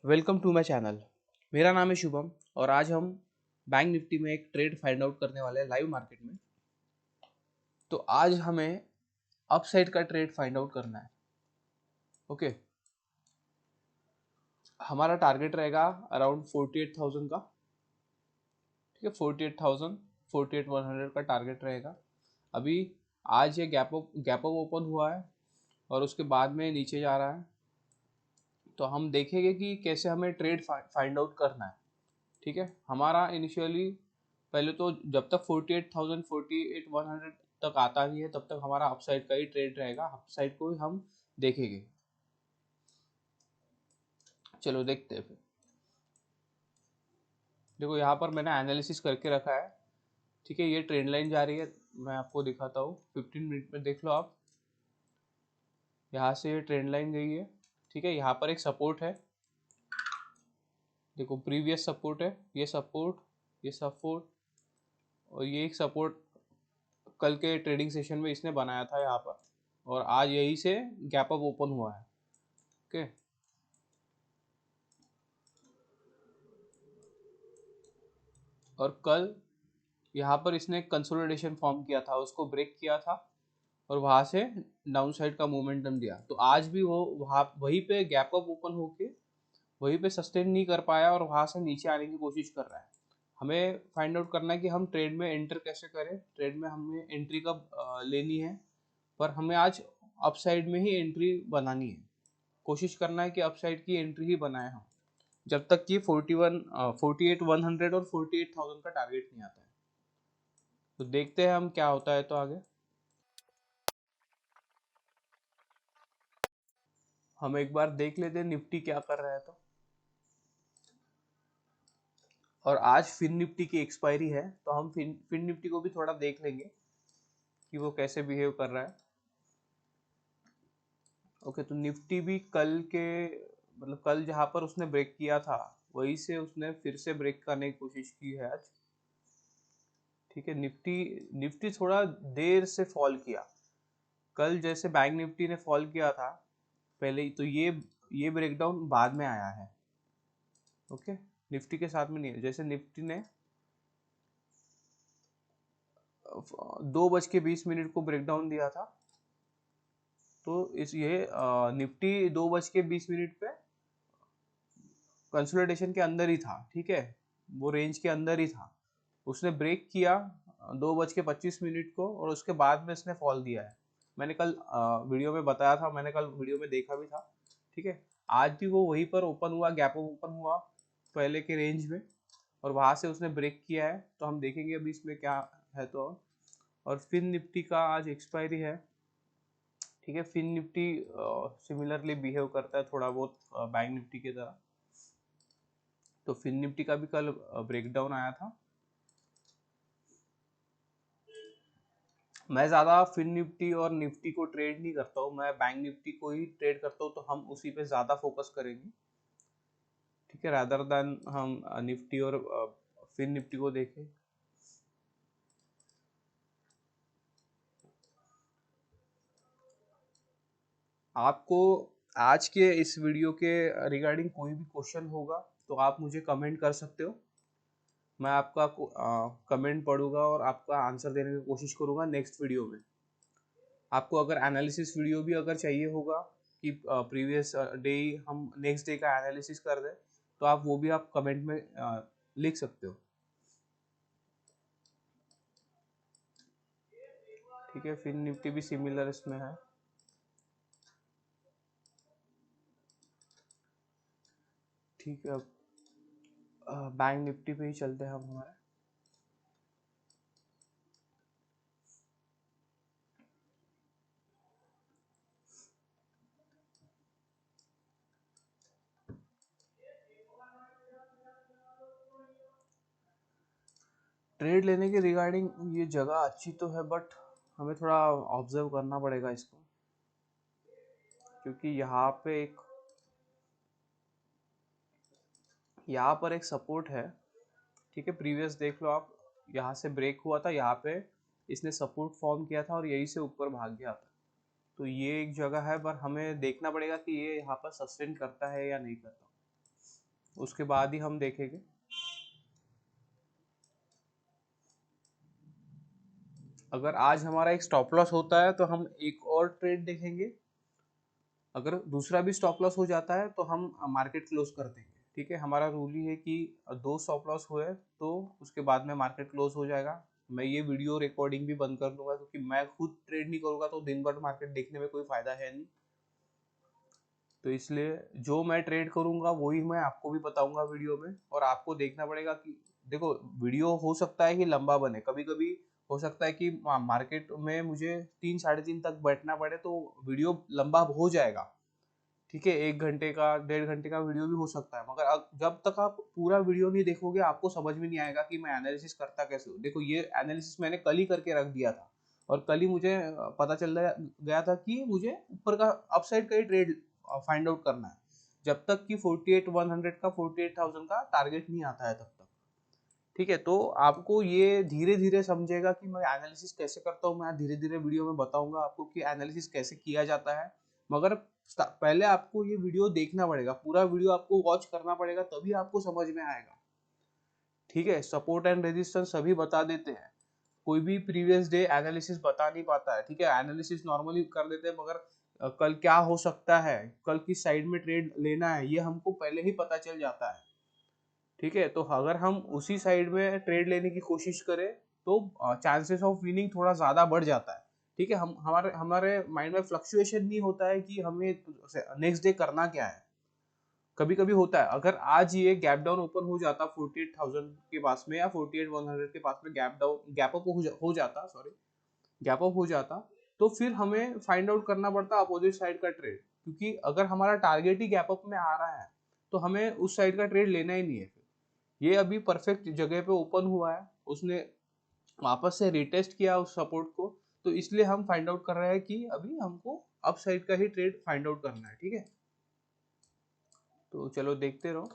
Welcome to my channel. मेरा नाम है शुभम और आज हम बैंक निफ्टी में एक ट्रेड फाइंड आउट करने वाले हैं लाइव मार्केट में। तो आज हमें अपसाइड का ट्रेड फाइंड आउट करना है। ओके, हमारा टारगेट रहेगा अराउंड 48,000 का। ठीक है, 48,000 48,100 का टारगेट रहेगा। अभी आज ये गैप अप ओपन हुआ है और उसके बाद में नीचे जा रहा है। तो हम देखेंगे कि कैसे हमें ट्रेड फाइंड आउट करना है। ठीक है, हमारा इनिशियली पहले तो जब तक 48,000 48,100 तक आता नहीं है तब तक हमारा अपसाइड का ही ट्रेड रहेगा। अपसाइड को ही हम देखेंगे। चलो देखते हैं फिर। देखो यहाँ पर मैंने एनालिसिस करके रखा है। ठीक है, ये ट्रेंड लाइन जा रही है, मैं आपको दिखाता हूँ। 15 मिनट में देख लो आप। यहाँ से ये ट्रेंड लाइन गई है। ठीक है, यहाँ पर एक सपोर्ट है। देखो प्रीवियस सपोर्ट है, ये सपोर्ट, ये सपोर्ट और ये एक सपोर्ट कल के ट्रेडिंग सेशन में इसने बनाया था यहाँ पर, और आज यही से गैप अप ओपन हुआ है। ओके, और कल यहाँ पर इसने कंसोलिडेशन फॉर्म किया था, उसको ब्रेक किया था और वहां से डाउन साइड का मोमेंटम दिया। तो आज भी वो वहाँ वहीं पे गैप अप ओपन होके वहीं पे सस्टेन नहीं कर पाया और वहां से नीचे आने की कोशिश कर रहा है। हमें फाइंड आउट करना है कि हम ट्रेड में एंटर कैसे करें, ट्रेड में हमें एंट्री कब लेनी है। पर हमें आज अपसाइड में ही एंट्री बनानी है। कोशिश करना है कि अपसाइड की एंट्री ही बनाए हम, जब तक कि 48,100 और 48,000 का टारगेट नहीं आता है। तो देखते हैं हम क्या होता है। तो आगे हम एक बार देख लेते हैं निफ्टी क्या कर रहा है। तो और आज फिन निफ्टी की एक्सपायरी है, तो हम फिन निफ्टी को भी थोड़ा देख लेंगे कि वो कैसे बिहेव कर रहा है। ओके, तो निफ्टी भी कल के मतलब कल जहाँ पर उसने ब्रेक किया था वहीं से उसने फिर से ब्रेक करने की कोशिश की है आज। ठीक है, निफ्टी निफ्टी थोड़ा देर से फॉल किया। कल जैसे बैंक निफ्टी ने फॉल किया था पहले ही, तो ये ब्रेकडाउन बाद में आया है। ओके, निफ्टी के साथ में नहीं है। जैसे निफ्टी ने 2:20 को ब्रेकडाउन दिया था, तो इस ये निफ्टी 2:20 पे कंसोलिडेशन के अंदर ही था। ठीक है, वो रेंज के अंदर ही था। उसने ब्रेक किया 2:25 को और उसके बाद में इसने फॉल दिया है। मैंने कल वीडियो में बताया था, मैंने कल वीडियो में देखा भी था। ठीक है, आज भी वो वहीं पर ओपन हुआ, गैप ओपन हुआ पहले के रेंज में, और वहां से उसने ब्रेक किया है। तो हम देखेंगे अभी इसमें क्या है। तो और फिन निफ्टी का आज एक्सपायरी है। ठीक है, फिन निफ्टी सिमिलरली बिहेव करता है थोड़ा बहुत बैंक निफ्टी की तरह। तो फिन निफ्टी का भी कल ब्रेकडाउन आया था। मैं ज़्यादा फिन निफ्टी और निफ्टी को ट्रेड नहीं करता हूँ, मैं बैंक निफ्टी को ही ट्रेड करता हूँ। तो हम उसी पे ज़्यादा फोकस करेंगे। ठीक है, रादर देन हम निफ्टी और फिन निफ्टी को देखें। आपको आज के इस वीडियो के रिगार्डिंग कोई भी क्वेश्चन होगा तो आप मुझे कमेंट कर सकते हो। मैं आपका कमेंट पढ़ूंगा और आपका आंसर देने की कोशिश करूंगा नेक्स्ट वीडियो में। आपको अगर एनालिसिस वीडियो भी अगर चाहिए होगा कि प्रीवियस डे हम नेक्स्ट डे का एनालिसिस कर दें, तो आप वो भी आप कमेंट में लिख सकते हो। ठीक है, फिर निफ्टी भी सिमिलर इसमें है। ठीक है, अब बैंक निफ्टी पे ही चलते हैं हम हमारे। ट्रेड लेने के रिगार्डिंग ये जगह अच्छी तो है, बट हमें थोड़ा ऑब्जर्व करना पड़ेगा इसको, क्योंकि यहाँ पर एक सपोर्ट है। ठीक है, प्रीवियस देख लो आप, यहाँ से ब्रेक हुआ था, यहाँ पे इसने सपोर्ट फॉर्म किया था और यहीं से ऊपर भाग गया था। तो ये एक जगह है, पर हमें देखना पड़ेगा कि ये यहाँ पर सस्टेन करता है या नहीं करता। उसके बाद ही हम देखेंगे। अगर आज हमारा एक स्टॉप लॉस होता है तो हम एक और ट्रेड देखेंगे, अगर दूसरा भी स्टॉप लॉस हो जाता है तो हम मार्केट क्लोज कर देंगे। ठीक है, हमारा रूल ही है कि दो स्टॉप लॉस हुए तो उसके बाद में मार्केट क्लोज हो जाएगा। मैं ये वीडियो रिकॉर्डिंग भी बंद कर दूंगा क्योंकि मैं खुद ट्रेड नहीं करूंगा तो दिन भर मार्केट देखने में कोई फायदा है नहीं। तो इसलिए जो मैं ट्रेड करूंगा वही मैं आपको भी बताऊंगा वीडियो में, और आपको देखना पड़ेगा कि देखो, वीडियो हो सकता है कि लंबा बने, कभी कभी हो सकता है कि मार्केट में मुझे 3 साढ़े 3 तक बैठना पड़े तो वीडियो लंबा हो जाएगा। ठीक है, 1 घंटे का 1.5 घंटे का वीडियो भी हो सकता है, मगर जब तक आप पूरा वीडियो नहीं देखोगे आपको समझ में नहीं आएगा कि मैं एनालिसिस करता कैसे हूँ। देखो, ये एनालिसिस मैंने कल ही करके रख दिया था और कल ही मुझे पता चल गया था कि मुझे ऊपर का अपसाइड का ही ट्रेड फाइंड आउट करना है, जब तक कि 48,100 का 48,000 का टारगेट नहीं आता है तब तक। ठीक है, तो आपको ये धीरे धीरे समझेगा कि मैं एनालिसिस कैसे करता हूँ। मैं धीरे धीरे वीडियो में बताऊंगा आपको कि एनालिसिस कैसे किया जाता है, मगर पहले आपको ये वीडियो देखना पड़ेगा, पूरा वीडियो आपको वॉच करना पड़ेगा, तभी आपको समझ में आएगा। ठीक है, सपोर्ट एंड रेजिस्टेंस सभी बता देते हैं, कोई भी प्रीवियस डे एनालिसिस बता नहीं पाता है। ठीक है, एनालिसिस नॉर्मली कर देते हैं, मगर कल क्या हो सकता है, कल किस साइड में ट्रेड लेना है, ये हमको पहले ही पता चल जाता है। ठीक है, तो अगर हम उसी साइड में ट्रेड लेने की कोशिश करें तो चांसेस ऑफ विनिंग थोड़ा ज़्यादा बढ़ जाता है। ठीक है, हम हमारे हमारे माइंड में फ्लक्चुएशन नहीं होता है कि हमें नेक्स्ट डे करना क्या है। कभी कभी होता है, अगर आज ये गैप डाउन ओपन हो जाता 48,000 के पास में या 48,100 के पास में गैप अप हो जाता, सॉरी, गैप अप हो जाता, तो फिर हमें फाइंड आउट करना पड़ता अपोजिट साइड का ट्रेड, क्योंकि अगर हमारा टारगेट ही गैप अप में आ रहा है तो हमें उस साइड का ट्रेड लेना ही नहीं है। ये अभी परफेक्ट जगह पे ओपन हुआ है, उसने वापस से रिटेस्ट किया उस सपोर्ट को, तो इसलिए हम फाइंड आउट कर रहे हैं कि अभी हमको अप साइड का ही ट्रेड फाइंड आउट करना है। ठीक है, तो चलो देखते रहो,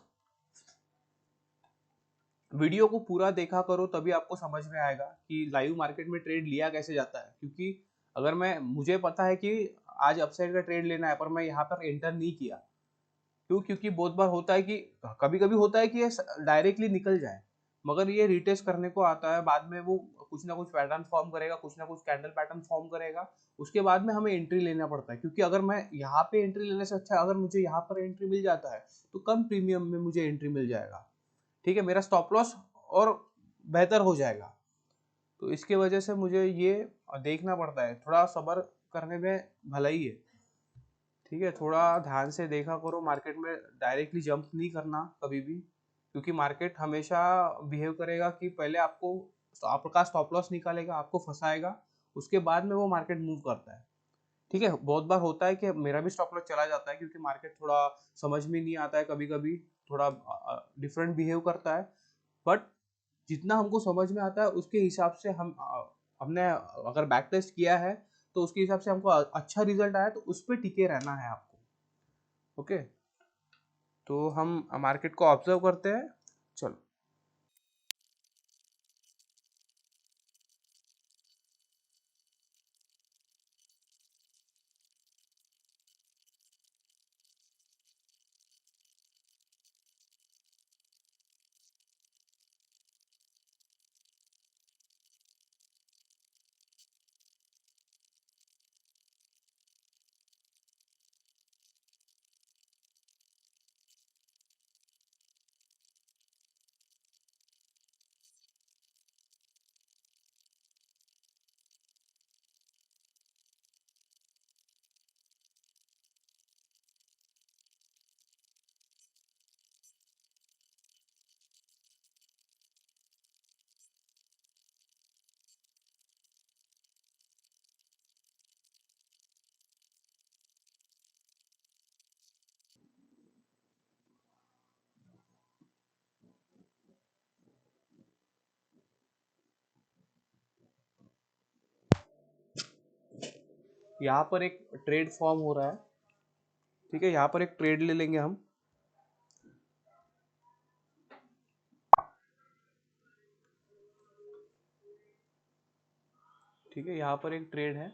वीडियो को पूरा देखा करो, तभी आपको समझ में आएगा कि लाइव मार्केट में ट्रेड लिया कैसे जाता है। क्योंकि अगर मुझे पता है कि आज अपसाइड का ट्रेड लेना है पर मैं यहाँ पर एंटर नहीं किया, क्यों? क्योंकि बहुत बार होता है कि कभी कभी होता है कि ये डायरेक्टली निकल जाए, मगर ये रिटेस्ट करने को आता है, बाद में वो कुछ ना कुछ पैटर्न फॉर्म करेगा, कुछ ना कुछ कैंडल पैटर्न फॉर्म करेगा, उसके बाद में हमें एंट्री लेना पड़ता है। क्योंकि अगर मैं यहाँ पे एंट्री लेने से अच्छा अगर मुझे यहाँ पर एंट्री मिल जाता है तो कम प्रीमियम में मुझे एंट्री मिल जाएगा। ठीक है, मेरा स्टॉप लॉस और बेहतर हो जाएगा। तो इसके वजह से मुझे ये देखना पड़ता है, थोड़ा सब्र करने में भलाई है। ठीक है, थोड़ा ध्यान से देखा करो, मार्केट में डायरेक्टली जंप नहीं करना कभी भी, क्योंकि मार्केट हमेशा बिहेव करेगा कि पहले आपका स्टॉप लॉस निकालेगा, आपको फंसाएगा, उसके बाद में वो मार्केट मूव करता है। ठीक है, बहुत बार होता है कि मेरा भी स्टॉप लॉस चला जाता है क्योंकि मार्केट थोड़ा समझ में नहीं आता है, कभी कभी थोड़ा डिफरेंट बिहेव करता है, बट जितना हमको समझ में आता है उसके हिसाब से हमने अगर बैक टेस्ट किया है तो उसके हिसाब से हमको अच्छा रिजल्ट आया तो उस पर टिके रहना है आपको। ओके, तो हम मार्केट को ऑब्जर्व करते हैं। चलो, यहाँ पर एक ट्रेड फॉर्म हो रहा है। ठीक है, यहाँ पर एक ट्रेड ले लेंगे हम। ठीक है, यहाँ पर एक ट्रेड है।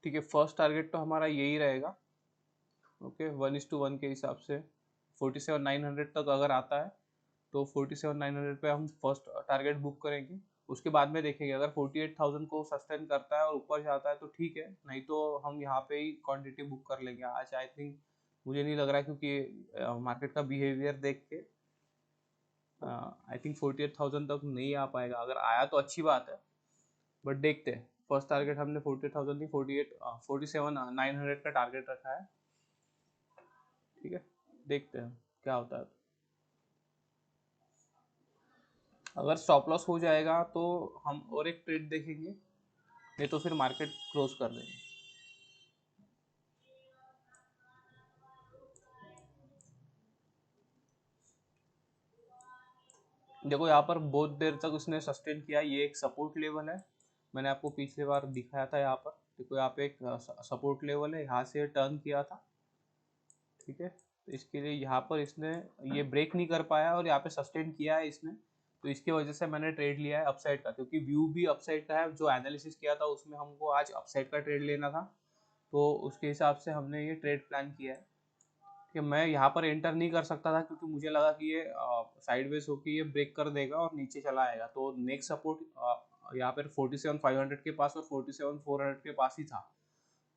ठीक है, फर्स्ट टारगेट तो हमारा यही रहेगा। ओके, 1:1 के हिसाब से 47,900 तक अगर आता है तो 47,900 पे हम फर्स्ट टारगेट बुक करेंगे। उसके बाद में देखेंगे, अगर 48,000 को सस्टेन करता है और ऊपर जाता है तो ठीक है, नहीं तो हम यहाँ पे ही क्वांटिटी बुक कर लेंगे आज। आई थिंक मुझे नहीं लग रहा है, क्योंकि मार्केट का बिहेवियर देख के आई थिंक 48,000 तक नहीं आ पाएगा। अगर आया तो अच्छी बात है, बट देखते हैं। फर्स्ट टारगेट हमने 48,000 नहीं, 47,900 का टारगेट रखा है। ठीक है, देखते हैं क्या होता है। अगर स्टॉप लॉस हो जाएगा तो हम और एक ट्रेड देखेंगे, नहीं तो फिर मार्केट क्लोज कर देंगे। देखो यहाँ पर बहुत देर तक उसने सस्टेन किया, ये एक सपोर्ट लेवल है। मैंने आपको पिछले बार दिखाया था। यहाँ पर देखो, यहाँ पे एक सपोर्ट लेवल है, यहाँ से टर्न किया था। ठीक है, तो इसके लिए यहाँ पर इसने ये ब्रेक नहीं कर पाया और यहाँ पे सस्टेन किया है इसने, तो इसकी वजह से मैंने ट्रेड लिया है अपसाइड का, क्योंकि व्यू भी अपसाइड का है। जो एनालिसिस किया था उसमें हमको आज अपसाइड का ट्रेड लेना था, तो उसके हिसाब से हमने ये ट्रेड प्लान किया है कि मैं यहाँ पर एंटर नहीं कर सकता था, क्योंकि मुझे लगा कि ये साइडवेज होकर ये ब्रेक कर देगा और नीचे चला आएगा। तो नेक्स्ट सपोर्ट यहाँ पर 47,500 के पास और 47,400 के पास ही था,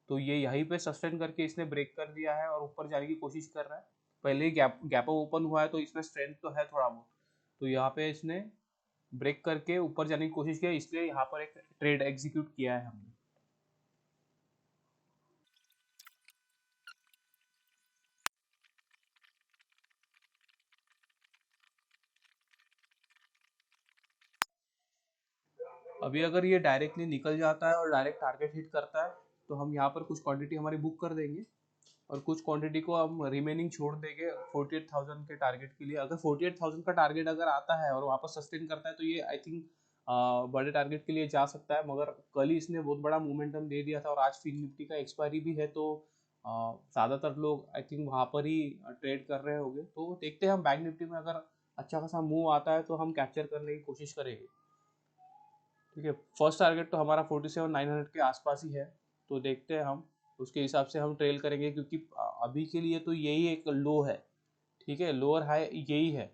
तो ये यहीं पे सस्टेन करके इसने ब्रेक कर दिया है और ऊपर जाने की कोशिश कर रहा है। पहले ही गैप ओपन हुआ है, तो इसमें स्ट्रेंथ तो है थोड़ा बहुत। तो यहाँ पे इसने ब्रेक करके ऊपर जाने की कोशिश किया, इसलिए यहाँ पर एक ट्रेड एग्जीक्यूट किया है हमने। अभी अगर ये डायरेक्टली निकल जाता है और डायरेक्ट टारगेट हिट करता है, तो हम यहाँ पर कुछ क्वांटिटी हमारी बुक कर देंगे और कुछ क्वांटिटी को हम रिमेनिंग छोड़ देंगे 48,000 के टारगेट के लिए। अगर 48,000 का टारगेट अगर आता है और वापस सस्टेन करता है, तो ये आई थिंक बड़े टारगेट के लिए जा सकता है। मगर कल ही इसने बहुत बड़ा मोमेंटम दे दिया था और आज फिन निफ्टी का एक्सपायरी भी है, तो ज़्यादातर लोग आई थिंक वहाँ पर ही ट्रेड कर रहे होंगे। तो देखते हैं, हम बैंक निफ्टी में अगर अच्छा खासा मूव आता है तो हम कैप्चर करने की कोशिश करेंगे। ठीक है, फर्स्ट टारगेट तो हमारा 47,900 के आसपास ही है, तो देखते हैं हम उसके हिसाब से हम ट्रेल करेंगे, क्योंकि अभी के लिए तो यही एक लो है। ठीक है, लोअर हाई यही है,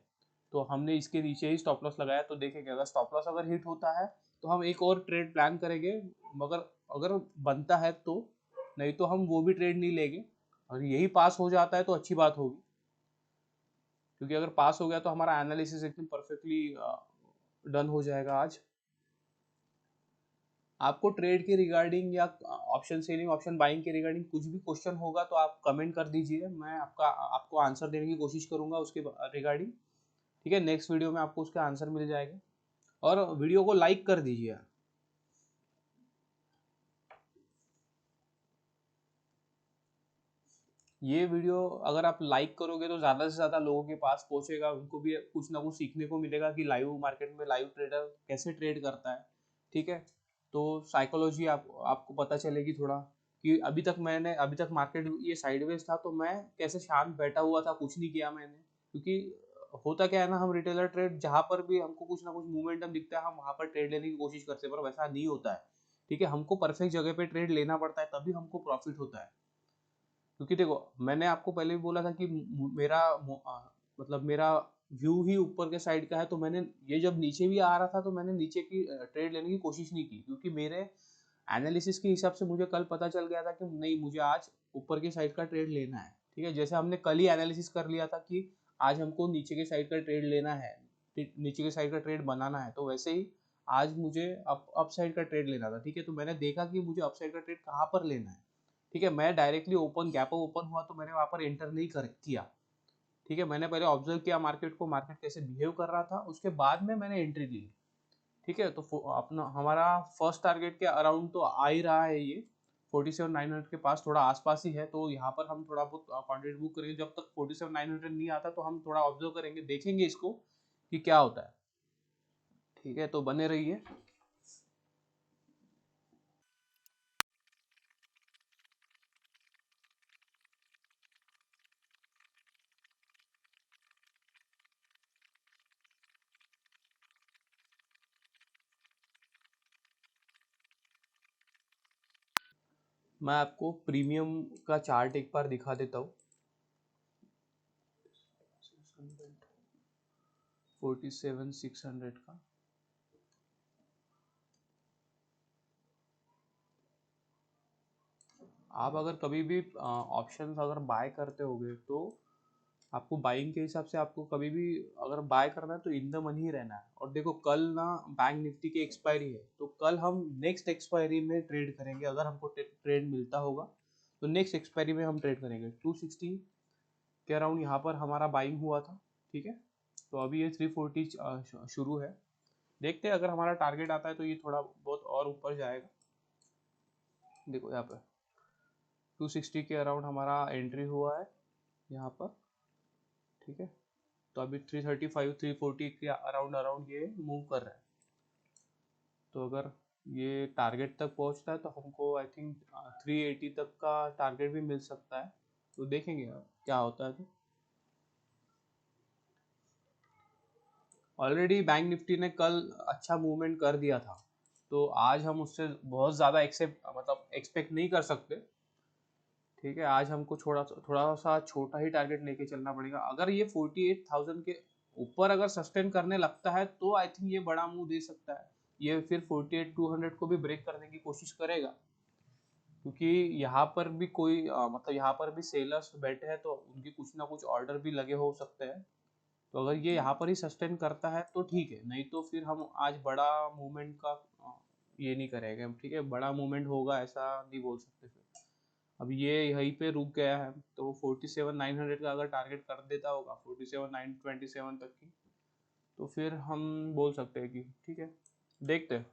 तो हमने इसके नीचे ही स्टॉप लॉस लगाया। तो देखेंगे, अगर स्टॉप लॉस अगर हिट होता है तो हम एक और ट्रेड प्लान करेंगे, मगर अगर बनता है तो, नहीं तो हम वो भी ट्रेड नहीं लेंगे। और यही पास हो जाता है तो अच्छी बात होगी, क्योंकि अगर पास हो गया तो हमारा एनालिसिस एकदम परफेक्टली डन हो जाएगा आज। आपको ट्रेड के रिगार्डिंग या ऑप्शन सेलिंग ऑप्शन बाइंग के रिगार्डिंग कुछ भी क्वेश्चन होगा तो आप कमेंट कर दीजिए, मैं आपको आंसर देने की कोशिश करूंगा उसके रिगार्डिंग। ठीक है, नेक्स्ट वीडियो में आपको उसका आंसर मिल जाएगा। और वीडियो को लाइक कर दीजिए। ये वीडियो अगर आप लाइक करोगे तो ज़्यादा से ज़्यादा लोगों के पास पहुंचेगा, उनको भी कुछ ना कुछ सीखने को मिलेगा कि लाइव मार्केट में लाइव ट्रेडर कैसे ट्रेड करता है। ठीक है, तो साइकोलॉजी आपको पता चलेगी थोड़ा, कि अभी तक मार्केट ये साइडवेज था तो मैं कैसे शांत बैठा हुआ था, कुछ नहीं किया मैंने। क्योंकि होता क्या है ना, हम रिटेलर ट्रेड जहाँ पर भी हमको कुछ ना कुछ मूवमेंटम दिखता है, हम वहाँ पर ट्रेड लेने की कोशिश करते हैं, पर वैसा नहीं होता है। ठीक है, हमको परफेक्ट जगह पे ट्रेड लेना पड़ता है, तभी हमको प्रॉफिट होता है। क्योंकि देखो, मैंने आपको पहले भी बोला था कि मतलब मेरा व्यू ही ऊपर के साइड का है, तो मैंने ये जब नीचे भी आ रहा था तो मैंने नीचे की ट्रेड लेने की कोशिश नहीं की, क्योंकि मेरे एनालिसिस के हिसाब से मुझे कल पता चल गया था कि नहीं, मुझे आज ऊपर के साइड का ट्रेड लेना है। ठीक है, जैसे हमने कल ही एनालिसिस कर लिया था कि आज हमको नीचे के साइड का ट्रेड लेना है, नीचे के साइड का ट्रेड बनाना है, तो वैसे ही आज मुझे अप साइड का ट्रेड लेना था। ठीक है, तो मैंने देखा कि मुझे अप साइड का ट्रेड कहाँ पर लेना है। ठीक है, मैं डायरेक्टली ओपन गैप ओपन हुआ तो मैंने वहाँ पर एंटर नहीं किया। ठीक है, मैंने पहले ऑब्जर्व किया मार्केट को, मार्केट कैसे बिहेव कर रहा था, उसके बाद में मैंने एंट्री ली। ठीक है, तो अपना हमारा फर्स्ट टारगेट के अराउंड तो आ ही रहा है ये, 47,900 के पास थोड़ा आसपास ही है, तो यहाँ पर हम थोड़ा बहुत क्वांटिटी बुक करेंगे। जब तक 47,900 नहीं आता तो हम थोड़ा ऑब्जर्व करेंगे, देखेंगे इसको कि क्या होता है। ठीक है, तो बने रहिए। मैं आपको प्रीमियम का चार्ट एक बार दिखा देता हूँ। 47,600 का आप अगर कभी भी ऑप्शंस अगर बाय करते होगे तो आपको बाइंग के हिसाब से आपको कभी भी अगर बाय करना है तो इन द मनी ही रहना है। और देखो कल ना बैंक निफ्टी की एक्सपायरी है, तो कल हम नेक्स्ट एक्सपायरी में ट्रेड करेंगे। अगर हमको ट्रेड मिलता होगा तो नेक्स्ट एक्सपायरी में हम ट्रेड करेंगे। 260 के अराउंड यहाँ पर हमारा बाइंग हुआ था, ठीक है। तो अभी ये 340 शुरू है। देखते हैं अगर हमारा टारगेट आता है तो ये थोड़ा बहुत और ऊपर जाएगा। देखो यहाँ पर 260 के अराउंड हमारा एंट्री हुआ है यहाँ पर, ठीक है। तो अभी 335 340 के अराउंड अराउंड ये मूव कर रहा है। तो अगर ये टारगेट तक पहुंचता है तो हमको आई थिंक 380 तक का टारगेट भी मिल सकता है। तो देखेंगे क्या होता है। तो ऑलरेडी बैंक निफ्टी ने कल अच्छा मूवमेंट कर दिया था, तो आज हम उससे बहुत ज़्यादा एक्सपेक्ट नहीं कर सकते, ठीक है। आज हमको थोड़ा सा छोटा ही टारगेट लेके चलना पड़ेगा। अगर ये 48,000 के ऊपर अगर सस्टेन करने लगता है तो आई थिंक ये बड़ा मूव दे सकता है। ये फिर 48,200 को भी ब्रेक करने की कोशिश करेगा, क्योंकि यहाँ पर भी कोई यहाँ पर भी सेलर्स बैठे हैं, तो उनकी कुछ ना कुछ ऑर्डर भी लगे हो सकते हैं। तो अगर ये यहाँ पर ही सस्टेन करता है तो ठीक है, नहीं तो फिर हम आज बड़ा मूवमेंट का ये नहीं करेंगे, ठीक है। बड़ा मूवमेंट होगा ऐसा नहीं बोल सकते फिर। अब ये यहीं पे रुक गया है, तो 47,900 का अगर टारगेट कर देता होगा 47,927 तक की, तो फिर हम बोल सकते हैं कि ठीक है, देखते हैं।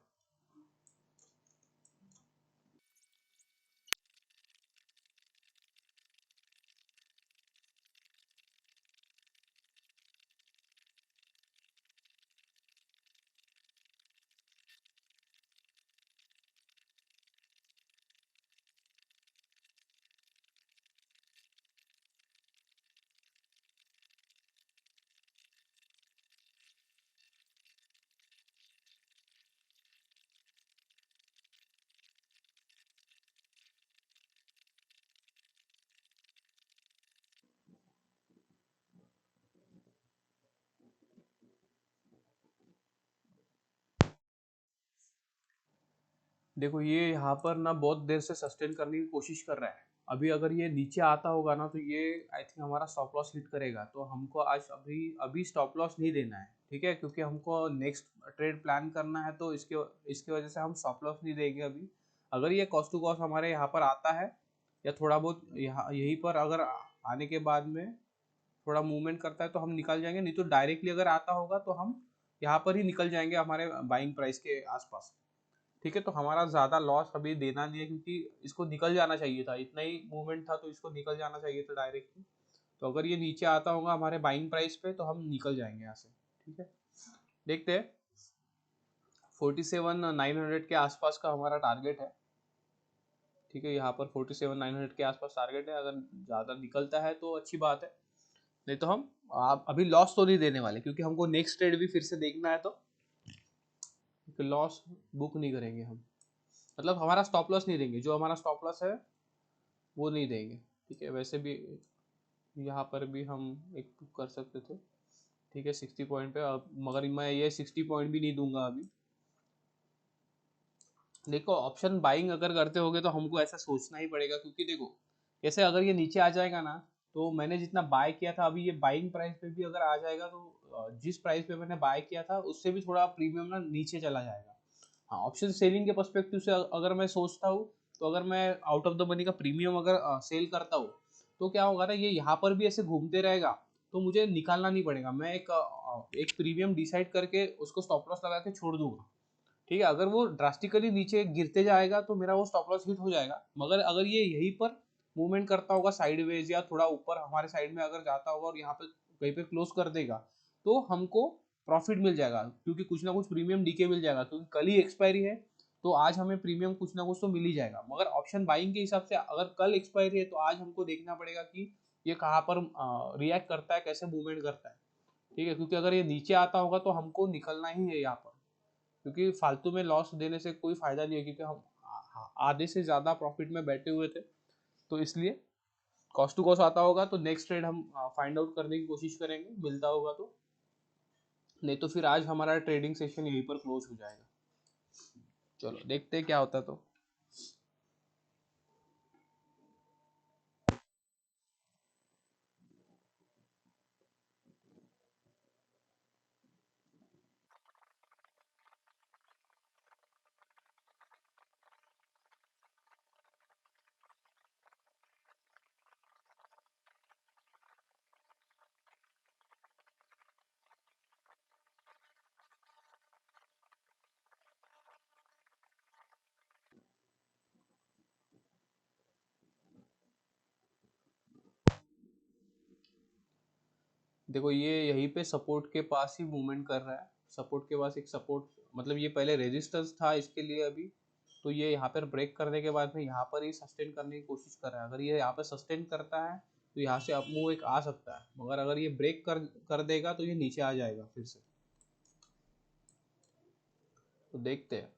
देखो ये यहाँ पर ना बहुत देर से सस्टेन करने की कोशिश कर रहा है। अभी अगर ये नीचे आता होगा ना तो ये आई थिंक हमारा स्टॉप लॉस हिट करेगा। तो हमको आज अभी अभी स्टॉप लॉस नहीं देना है, ठीक है, क्योंकि हमको नेक्स्ट ट्रेड प्लान करना है। तो इसके वजह से हम स्टॉप लॉस नहीं देंगे अभी। अगर ये कॉस्ट टू कॉस्ट हमारे यहाँ पर आता है या थोड़ा बहुत यहाँ यहीं पर अगर आने के बाद में थोड़ा मूवमेंट करता है तो हम निकल जाएंगे, नहीं तो डायरेक्टली अगर आता होगा तो हम यहाँ पर ही निकल जाएंगे हमारे बाइंग प्राइस के आसपास, ठीक है। तो हमारा ज़्यादा लॉस अभी देना नहीं है, क्योंकि इसको निकल जाना चाहिए था। इतना ही मूवमेंट था तो इसको निकल जाना चाहिए था डायरेक्टली। तो अगर ये नीचे आता होगा हमारे बाइंग प्राइस पे तो हम निकल जाएंगे यहाँ से, ठीक है। देखते हैं 47,900 के आसपास का हमारा टारगेट है, ठीक है। यहाँ पर 47,900 के आसपास टारगेट है। अगर ज़्यादा निकलता है तो अच्छी बात है, नहीं तो हम आप अभी लॉस तो नहीं देने वाले, क्योंकि हमको नेक्स्ट ट्रेड भी फिर से देखना है। तो लॉस बुक नहीं करेंगे हम, मतलब हमारा स्टॉप लॉस नहीं देंगे। जो हमारा स्टॉप लॉस है वो नहीं देंगे, ठीक है। वैसे भी यहाँ पर भी हम एक कर सकते थे, ठीक है, 60 पॉइंट पे। अब मगर मैं ये 60 पॉइंट भी नहीं दूंगा अभी। देखो ऑप्शन बाइंग अगर करते होगे तो हमको ऐसा सोचना ही पड़ेगा, क्योंकि देखो जैसे अगर ये नीचे आ जाएगा ना, तो मैंने जितना बाय किया था अभी ये बाइंग प्राइस पे भी अगर आ जाएगा तो जिस प्राइस पे मैंने बाय किया था उससे भी थोड़ा प्रीमियम ना नीचे चला जाएगा। हाँ, ऑप्शन सेलिंग के पर्सपेक्टिव से अगर मैं सोचता हूँ, तो अगर मैं आउट ऑफ द मनी का प्रीमियम अगर सेल करता हूँ तो क्या होगा ना, ये यहाँ पर भी ऐसे घूमते रहेगा, तो मुझे निकालना नहीं पड़ेगा। मैं एक प्रीमियम डिसाइड करके उसको स्टॉप लॉस लगा के छोड़ दूंगा, ठीक है। अगर वो ड्रास्टिकली नीचे गिरते जाएगा तो मेरा वो स्टॉप लॉस हिट हो जाएगा। मगर अगर ये यहीं पर मूवमेंट करता होगा साइडवेज या थोड़ा ऊपर हमारे साइड में अगर जाता होगा और यहाँ पे कहीं पे क्लोज कर देगा, तो हमको प्रॉफिट मिल जाएगा, क्योंकि कुछ ना कुछ प्रीमियम डीके मिल जाएगा, क्योंकि कल ही एक्सपायरी है। तो आज हमें प्रीमियम कुछ ना कुछ तो मिल ही जाएगा। मगर ऑप्शन बाइंग के हिसाब से अगर कल एक्सपायरी है तो आज हमको देखना पड़ेगा कि ये कहाँ पर रिएक्ट करता है, कैसे मूवमेंट करता है, ठीक है। क्योंकि अगर ये नीचे आता होगा तो हमको निकलना ही है यहाँ पर, क्योंकि फालतू में लॉस देने से कोई फायदा नहीं है। क्योंकि आधे से ज़्यादा प्रॉफिट में बैठे हुए थे, तो इसलिए कॉस्ट टू कॉस्ट आता होगा तो नेक्स्ट ट्रेड हम फाइंड आउट करने की कोशिश करेंगे, मिलता होगा तो। नहीं तो फिर आज हमारा ट्रेडिंग सेशन यहीं पर क्लोज हो जाएगा। चलो देखते हैं क्या होता तो। देखो ये यहीं पे सपोर्ट के पास ही मूवमेंट कर रहा है, सपोर्ट के पास एक सपोर्ट, मतलब ये पहले रेजिस्टेंस था इसके लिए अभी, तो ये यहाँ पर ब्रेक करने के बाद में यहाँ पर ही सस्टेन करने की कोशिश कर रहा है। अगर ये यहाँ पर सस्टेन करता है तो यहाँ से अप मूव एक आ सकता है, मगर अगर ये ब्रेक कर देगा तो ये नीचे आ जाएगा फिर से। तो देखते हैं।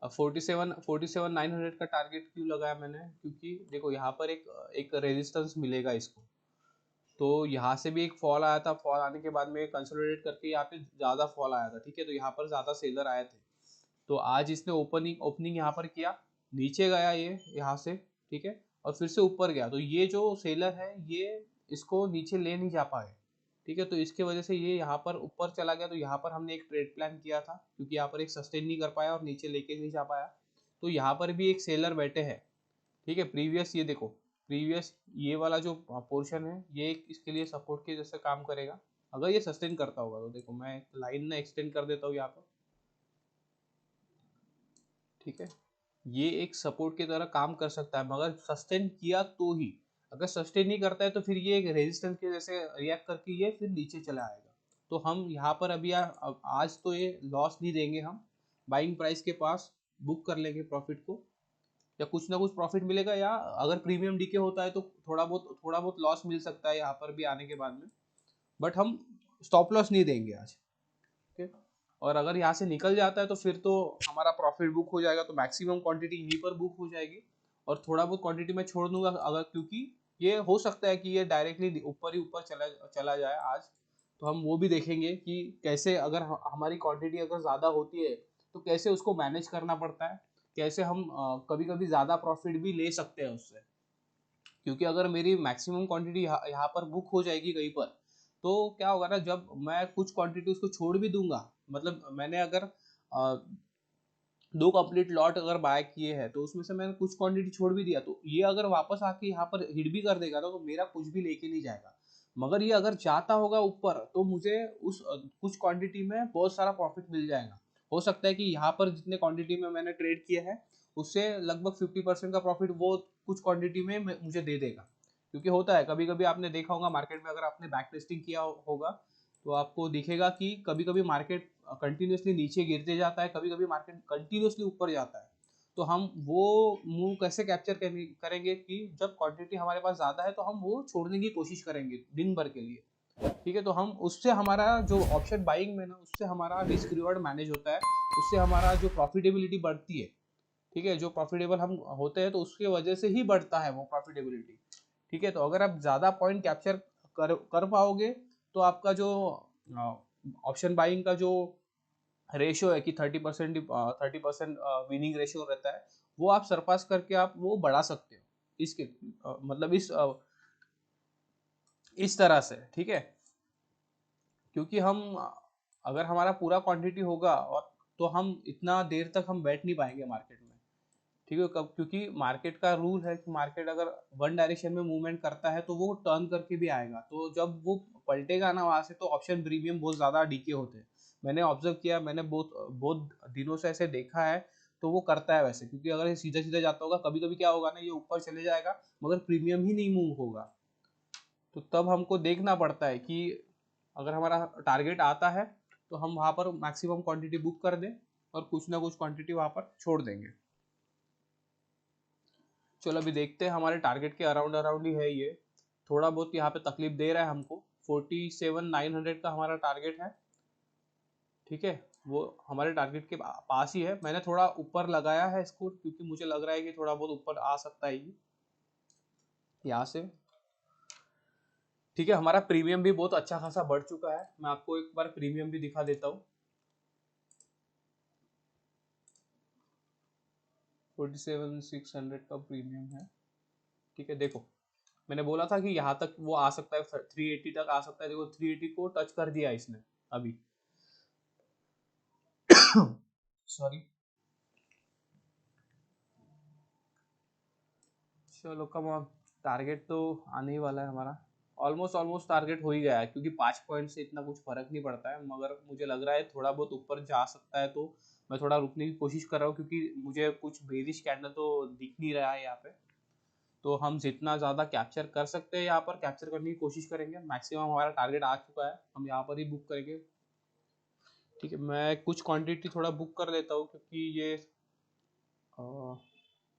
अब 47 का टारगेट क्यों लगाया मैंने, क्योंकि देखो यहाँ पर एक रेजिस्टेंस मिलेगा इसको, तो यहाँ से भी एक फॉल आया था, फॉल आने के बाद में कंसोलिडेट करके यहाँ पे ज़्यादा फॉल आया था, ठीक है, तो यहाँ पर ज़्यादा सेलर आए थे। तो आज इसने ओपनिंग यहाँ पर किया, नीचे गया ये यहाँ से, ठीक है, और फिर से ऊपर गया, तो ये जो सेलर है ये इसको नीचे ले नहीं जा पाए, ठीक है, तो इसके वजह से ये यहाँ पर ऊपर चला गया। तो यहाँ पर हमने एक ट्रेड प्लान किया था, क्योंकि यहाँ पर एक सस्टेन नहीं कर पाया और नीचे लेके नहीं जा पाया, तो यहाँ पर भी एक सेलर बैठे हैं, ठीक है। प्रीवियस ये देखो, प्रीवियस ये वाला जो पोर्शन है ये इसके लिए सपोर्ट के जैसे काम करेगा, अगर ये सस्टेन करता होगा तो। देखो मैं लाइन ना एक्सटेंड कर देता हूँ यहाँ पर, ठीक है, ये एक सपोर्ट की तरह काम कर सकता है, मगर सस्टेन किया तो ही, अगर सस्टेन नहीं करता है तो फिर ये एक रेजिस्टेंस के जैसे रिएक्ट करके ये फिर नीचे चला आएगा। तो हम यहाँ पर अभी आज तो ये लॉस नहीं देंगे, हम बाइंग प्राइस के पास बुक कर लेंगे प्रॉफिट को, या कुछ ना कुछ प्रॉफिट मिलेगा, या अगर प्रीमियम डीके होता है तो थोड़ा बहुत लॉस मिल सकता है यहाँ पर भी आने के बाद में, बट हम स्टॉप लॉस नहीं देंगे आज, ठीक है। और अगर यहाँ से निकल जाता है तो फिर तो हमारा प्रॉफिट बुक हो जाएगा, तो मैक्सिमम क्वांटिटी यहीं पर बुक हो जाएगी, और थोड़ा बहुत क्वांटिटी मैं छोड़ दूंगा अगर, क्योंकि ये हो सकता है कि ये डायरेक्टली ऊपर ही ऊपर चला जाए आज, तो हम वो भी देखेंगे कि कैसे, अगर हमारी क्वांटिटी अगर ज़्यादा होती है तो कैसे उसको मैनेज करना पड़ता है, कैसे हम कभी कभी ज़्यादा प्रॉफिट भी ले सकते हैं उससे, क्योंकि अगर मेरी मैक्सिमम क्वांटिटी यहाँ पर बुक हो जाएगी कहीं पर, तो क्या होगा ना, जब मैं कुछ क्वांटिटी उसको छोड़ भी दूंगा, मतलब मैंने अगर 2 कंप्लीट लॉट अगर बाय किए हैं तो उसमें से मैंने कुछ क्वांटिटी छोड़ भी दिया, तो ये अगर वापस आके यहाँ पर हिट भी कर देगा ना तो मेरा कुछ भी लेके नहीं जाएगा, मगर ये अगर जाता होगा ऊपर तो मुझे उस कुछ क्वांटिटी में बहुत सारा प्रॉफिट मिल जाएगा। हो सकता है कि यहाँ पर जितने क्वांटिटी में मैंने ट्रेड किया है उससे लगभग 50% का प्रॉफिट वो कुछ क्वांटिटी में मुझे दे देगा, क्योंकि होता है कभी कभी, आपने देखा होगा मार्केट में, अगर आपने बैक टेस्टिंग किया होगा तो आपको दिखेगा कि कभी कभी मार्केट कंटिन्यूसली नीचे गिरते जाता है, कभी कभी मार्केट कंटिन्यूसली ऊपर जाता है, तो हम वो मूव कैसे कैप्चर करेंगे कि जब क्वांटिटी हमारे पास ज़्यादा है तो हम वो छोड़ने की कोशिश करेंगे दिन भर के लिए, ठीक है, तो हम उससे हमारा जो ऑप्शन बाइंग में ना, उससे हमारा रिस्क रिवॉर्ड मैनेज होता है, उससे हमारा जो प्रॉफिटेबिलिटी बढ़ती है, ठीक है, जो प्रॉफिटेबल हम होते हैं तो उसकी वजह से ही बढ़ता है वो प्रॉफिटेबिलिटी, ठीक है। तो अगर आप ज़्यादा पॉइंट कैप्चर कर पाओगे तो आपका जो ऑप्शन बाइंग का जो रेशियो है कि 30% विनिंग रेशियो रहता है, वो आप सरपास करके आप वो बढ़ा सकते हो, इसके मतलब इस तरह से, ठीक है, क्योंकि हम अगर हमारा पूरा क्वांटिटी होगा और तो हम इतना देर तक हम बैठ नहीं पाएंगे मार्केट में, ठीक है, कब, क्योंकि मार्केट का रूल है कि मार्केट अगर वन डायरेक्शन में मूवमेंट करता है तो वो टर्न करके भी आएगा, तो जब वो पलटेगा ना वहां से तो ऑप्शन प्रीमियम बहुत ज़्यादा डीके होते हैं, मैंने ऑब्जर्व किया, मैंने बहुत बहुत दिनों से ऐसे देखा है, तो वो करता है वैसे, क्योंकि अगर ये सीधा सीधा जाता होगा कभी कभी क्या होगा ना, ये ऊपर चले जाएगा मगर प्रीमियम ही नहीं मूव होगा, तो तब हमको देखना पड़ता है कि अगर हमारा टारगेट आता है तो हम वहाँ पर मैक्सिमम क्वांटिटी बुक कर दें और कुछ ना कुछ क्वांटिटी वहाँ पर छोड़ देंगे। चलो अभी देखते हैं, हमारे टारगेट के अराउंड अराउंड ही है ये, थोड़ा बहुत यहाँ पे तकलीफ दे रहा है हमको, 47,900 का हमारा टारगेट है, ठीक है, वो हमारे टारगेट के पास ही है। मैंने थोड़ा ऊपर लगाया है इसको क्योंकि मुझे लग रहा है कि थोड़ा बहुत ऊपर आ सकता है ये यहाँ से। ठीक है, हमारा प्रीमियम भी बहुत अच्छा खासा बढ़ चुका है। मैं आपको एक बार प्रीमियम भी दिखा देता हूँ। 47,600 का प्रीमियम है। ठीक है, देखो मैंने बोला था कि यहाँ तक वो आ सकता है, 380 तक आ सकता है। देखो 380 को टच कर दिया इसने अभी। सॉरी। चलो कम ऑन, टारगेट तो आने ही वाला है हमारा। ऑलमोस्ट ऑलमोस्ट टारगेट हो ही गया है क्योंकि 5 पॉइंट से इतना कुछ फर्क नहीं पड़ता है, मगर मुझे लग रहा है थोड़ा बहुत ऊपर जा सकता है। तो मैं थोड़ा रुकने की कोशिश कर रहा हूँ क्योंकि मुझे कुछ बेरिश कैंडल तो दिख नहीं रहा है यहाँ पे। तो हम जितना ज़्यादा कैप्चर कर सकते हैं यहाँ पर कैप्चर करने की कोशिश करेंगे। मैक्सिमम हमारा टारगेट आ चुका है, हम यहाँ पर ही बुक करेंगे। ठीक है, मैं कुछ क्वांटिटी थोड़ा बुक कर लेता हूँ क्योंकि ये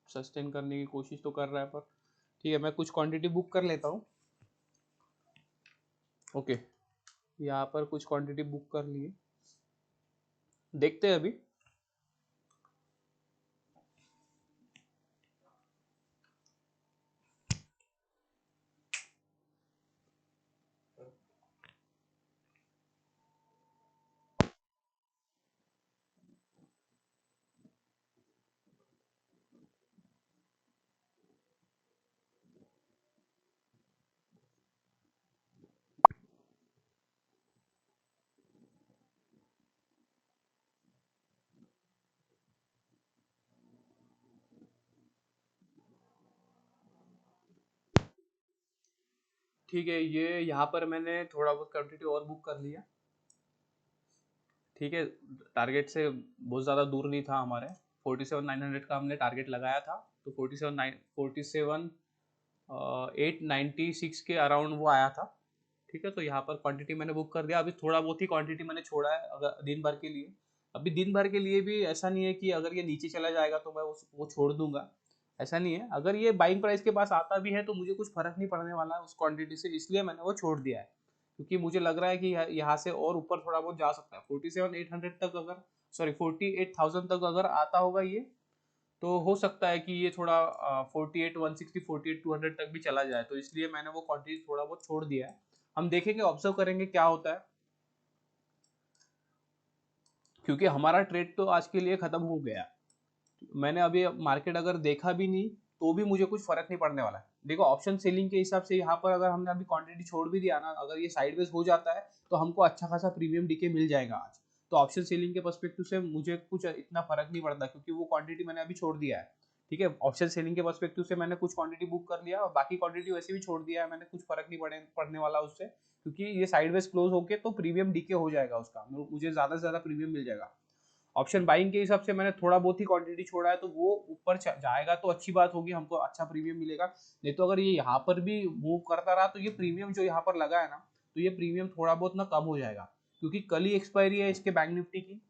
सस्टेन करने की कोशिश तो कर रहा है पर। ठीक है, मैं कुछ क्वांटिटी बुक कर लेता हूँ। ओके, यहाँ पर कुछ क्वांटिटी बुक कर लिए, देखते हैं अभी। ठीक है, ये यहाँ पर मैंने थोड़ा बहुत क्वांटिटी और बुक कर लिया। ठीक है, टारगेट से बहुत ज़्यादा दूर नहीं था हमारे। 47,900 का हमने टारगेट लगाया था, तो 47,896 के अराउंड वो आया था। ठीक है, तो यहाँ पर क्वांटिटी मैंने बुक कर दिया। अभी थोड़ा बहुत ही क्वांटिटी मैंने छोड़ा है अगर दिन भर के लिए। अभी दिन भर के लिए भी ऐसा नहीं है कि अगर ये नीचे चला जाएगा तो मैं वो छोड़ दूंगा, ऐसा नहीं है। अगर ये बाइंग प्राइस के पास आता भी है तो मुझे कुछ फर्क नहीं पड़ने वाला है उस क्वांटिटी से, इसलिए मैंने वो छोड़ दिया है। क्योंकि मुझे लग रहा है कि यहाँ से और ऊपर थोड़ा बहुत जा सकता है। 47,800 तक अगर, सॉरी 48,000 तक अगर आता होगा ये, तो हो सकता है कि ये थोड़ा 48,160 48,200 तक भी चला जाए। तो इसलिए मैंने वो क्वांटिटी थोड़ा बहुत छोड़ दिया है। हम देखेंगे, ऑब्जर्व करेंगे क्या होता है, क्योंकि हमारा ट्रेड तो आज के लिए खत्म हो गया। मैंने अभी मार्केट अगर देखा भी नहीं तो भी मुझे कुछ फर्क नहीं पड़ने वाला है। देखो ऑप्शन सेलिंग के हिसाब से यहाँ पर अगर हमने अभी क्वांटिटी छोड़ भी दिया ना, अगर ये साइडवेज हो जाता है तो हमको अच्छा खासा प्रीमियम डीके मिल जाएगा आज। तो ऑप्शन सेलिंग के पर्सपेक्टिव से मुझे कुछ इतना फर्क नहीं पड़ता क्योंकि वो क्वांटिटी मैंने अभी छोड़ दिया है। ठीक है, ऑप्शन सेलिंग के पर्सपेक्टिव से मैंने कुछ क्वांटिटी बुक कर लिया और बाकी क्वांटिटी वैसे भी छोड़ दिया है मैंने। कुछ फर्क नहीं पड़ने वाला उससे, क्योंकि ये साइडवेज क्लोज होके तो प्रीमियम डीके हो जाएगा उसका, मुझे ज्यादा से ज्यादा प्रीमियम मिल जाएगा। ऑप्शन बाइंग के हिसाब से मैंने थोड़ा बहुत ही क्वांटिटी छोड़ा है, तो वो ऊपर जाएगा तो अच्छी बात होगी, हमको अच्छा प्रीमियम मिलेगा। नहीं तो अगर ये यहाँ पर भी मूव करता रहा तो ये प्रीमियम जो यहाँ पर लगा है ना, तो ये प्रीमियम थोड़ा बहुत ना कम हो जाएगा, क्योंकि कल ही एक्सपायरी है इसके बैंक निफ्टी की।